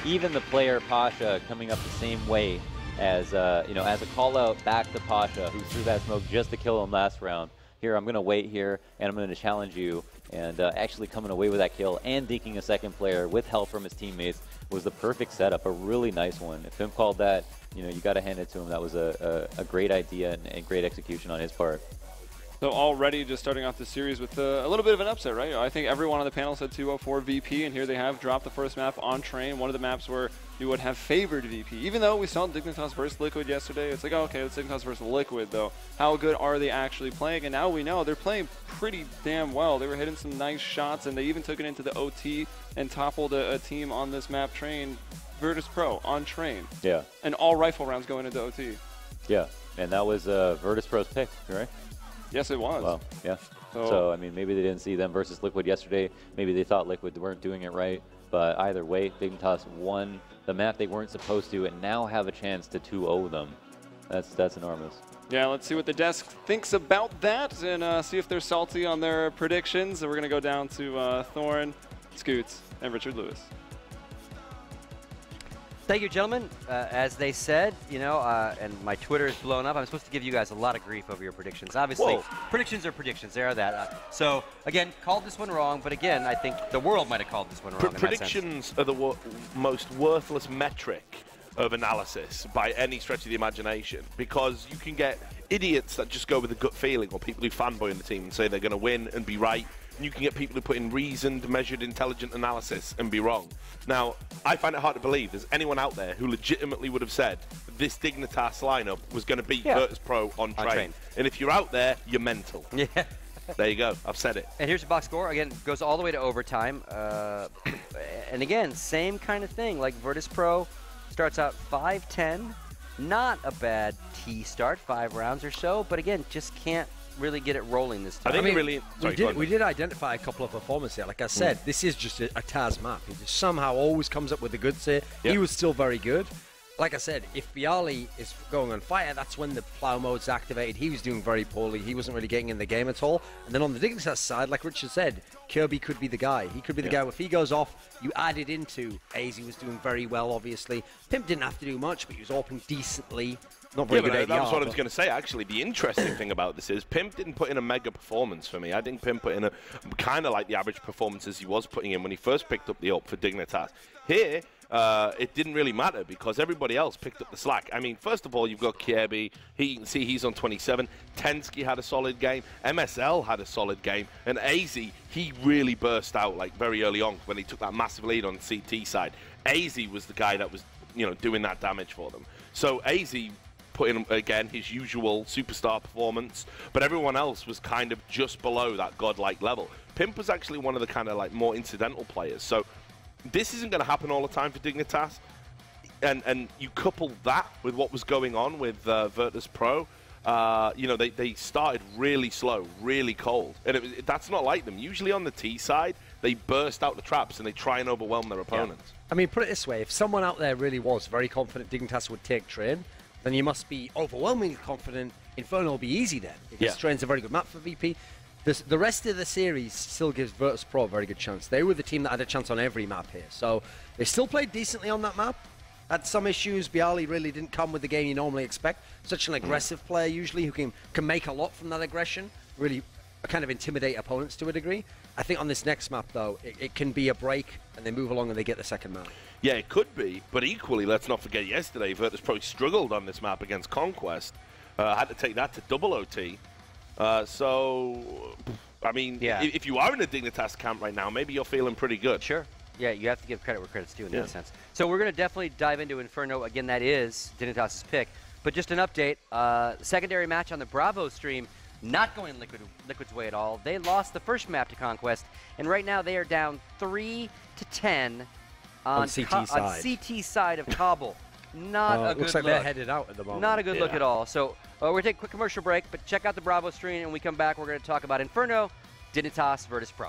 Even the player Pasha coming up the same way. As you know, as a call out back to Pasha, who threw that smoke just to kill him last round. Here, I'm going to wait here, and I'm going to challenge you. And actually coming away with that kill and dinking a second player with help from his teammates was the perfect setup, a really nice one. If Pimp called that, you know, you got to hand it to him. That was a great idea and great execution on his part. So already just starting off the series with a little bit of an upset, right? I think everyone on the panel said 204 VP, and here they have dropped the first map on train, one of the maps where you would have favored VP. Even though we saw Dignitas versus Liquid yesterday, it's like, oh, okay, it's Dignitas versus Liquid, though. How good are they actually playing? And now we know they're playing pretty damn well. They were hitting some nice shots, and they even took it into the OT and toppled a team on this map train, Virtus.pro, on train. Yeah. And all rifle rounds going into OT. Yeah, and that was Virtus.pro's pick, right? Yes, it was. Well, yeah. So, I mean, maybe they didn't see them versus Liquid yesterday. Maybe they thought Liquid weren't doing it right. But either way, Dignitas won the map they weren't supposed to and now have a chance to 2-0 them. That's enormous. Yeah, let's see what the desk thinks about that and see if they're salty on their predictions. So we're going to go down to Thorn, Scoots, and Richard Lewis. Thank you, gentlemen. As they said, you know, and my Twitter is blown up. I'm supposed to give you guys a lot of grief over your predictions. Obviously, predictions are predictions. They are that. So, again, called this one wrong. But again, I think the world might have called this one wrong. Predictions are the most worthless metric of analysis by any stretch of the imagination, because you can get idiots that just go with a gut feeling, or people who fanboy in the team and say they're going to win and be right. And you can get people who put in reasoned, measured, intelligent analysis and be wrong. Now, I find it hard to believe there's anyone out there who legitimately would have said this Dignitas lineup was going to beat Virtus.pro on train. And if you're out there, you're mental. Yeah. There you go. I've said it. And here's the box score. Again, goes all the way to overtime. And again, same kind of thing. Like Virtus.pro starts out 5-10. Not a bad T start, 5 rounds or so. But again, just can't really get it rolling this time. I think we did identify a couple of performances here. Like I said, this is just a Taz map. He just somehow always comes up with the goods here. Yep. He was still very good. Like I said, if Bialy is going on fire, that's when the plow mode's activated. He was doing very poorly. He wasn't really getting in the game at all. And then on the Dignitas side, like Richard said, Kirby could be the guy. He could be the guy. If he goes off, you add it into AZ was doing very well, obviously. Pimp didn't have to do much, but he was AWPing decently. Not very good ADR, that was what I was going to say, actually. The interesting thing about this is Pimp didn't put in a mega performance for me. I think Pimp put in a kind of like the average performances he was putting in when he first picked up the AWP for Dignitas. Here, it didn't really matter because everybody else picked up the slack. I mean, first of all, you've got Kirby. You can see he's on 27. Tensky had a solid game. MSL had a solid game. And AZ, he really burst out like very early on when he took that massive lead on the CT side. AZ was the guy that was, you know, doing that damage for them. So AZ put in, again, his usual superstar performance, but everyone else was kind of just below that godlike level. Pimp was actually one of the kind of like more incidental players. So this isn't going to happen all the time for Dignitas. And you couple that with what was going on with Virtus.pro, you know, they started really slow, really cold. And that's not like them. Usually on the T side, they burst out the traps and they try and overwhelm their opponents. Yeah. I mean, put it this way, if someone out there really was very confident Dignitas would take Train, then you must be overwhelmingly confident Inferno will be easy then. Because Train's a very good map for VP. The rest of the series still gives Virtus.pro a very good chance. They were the team that had a chance on every map here. So they still played decently on that map. Had some issues. Bialy really didn't come with the game you normally expect. Such an aggressive player usually who can make a lot from that aggression. Really kind of intimidate opponents to a degree. I think on this next map, though, it can be a break and they move along and they get the second map. Yeah, it could be, but equally, let's not forget yesterday, Virtus.pro struggled on this map against Conquest. Had to take that to double OT. So, I mean, if you are in a Dignitas camp right now, maybe you're feeling pretty good. Sure. Yeah, you have to give credit where credit's due in that sense. So we're going to definitely dive into Inferno. Again, that is Dignitas' pick. But just an update, secondary match on the Bravo stream, not going Liquid's way at all. They lost the first map to Conquest, and right now they are down 3-10 on CT side of Kabul. Not a good looks like they're headed out at the moment. Not a good look at all. So we're going to take a quick commercial break, but check out the Bravo stream, and when we come back, we're going to talk about Inferno, Dignitas, Virtus.pro.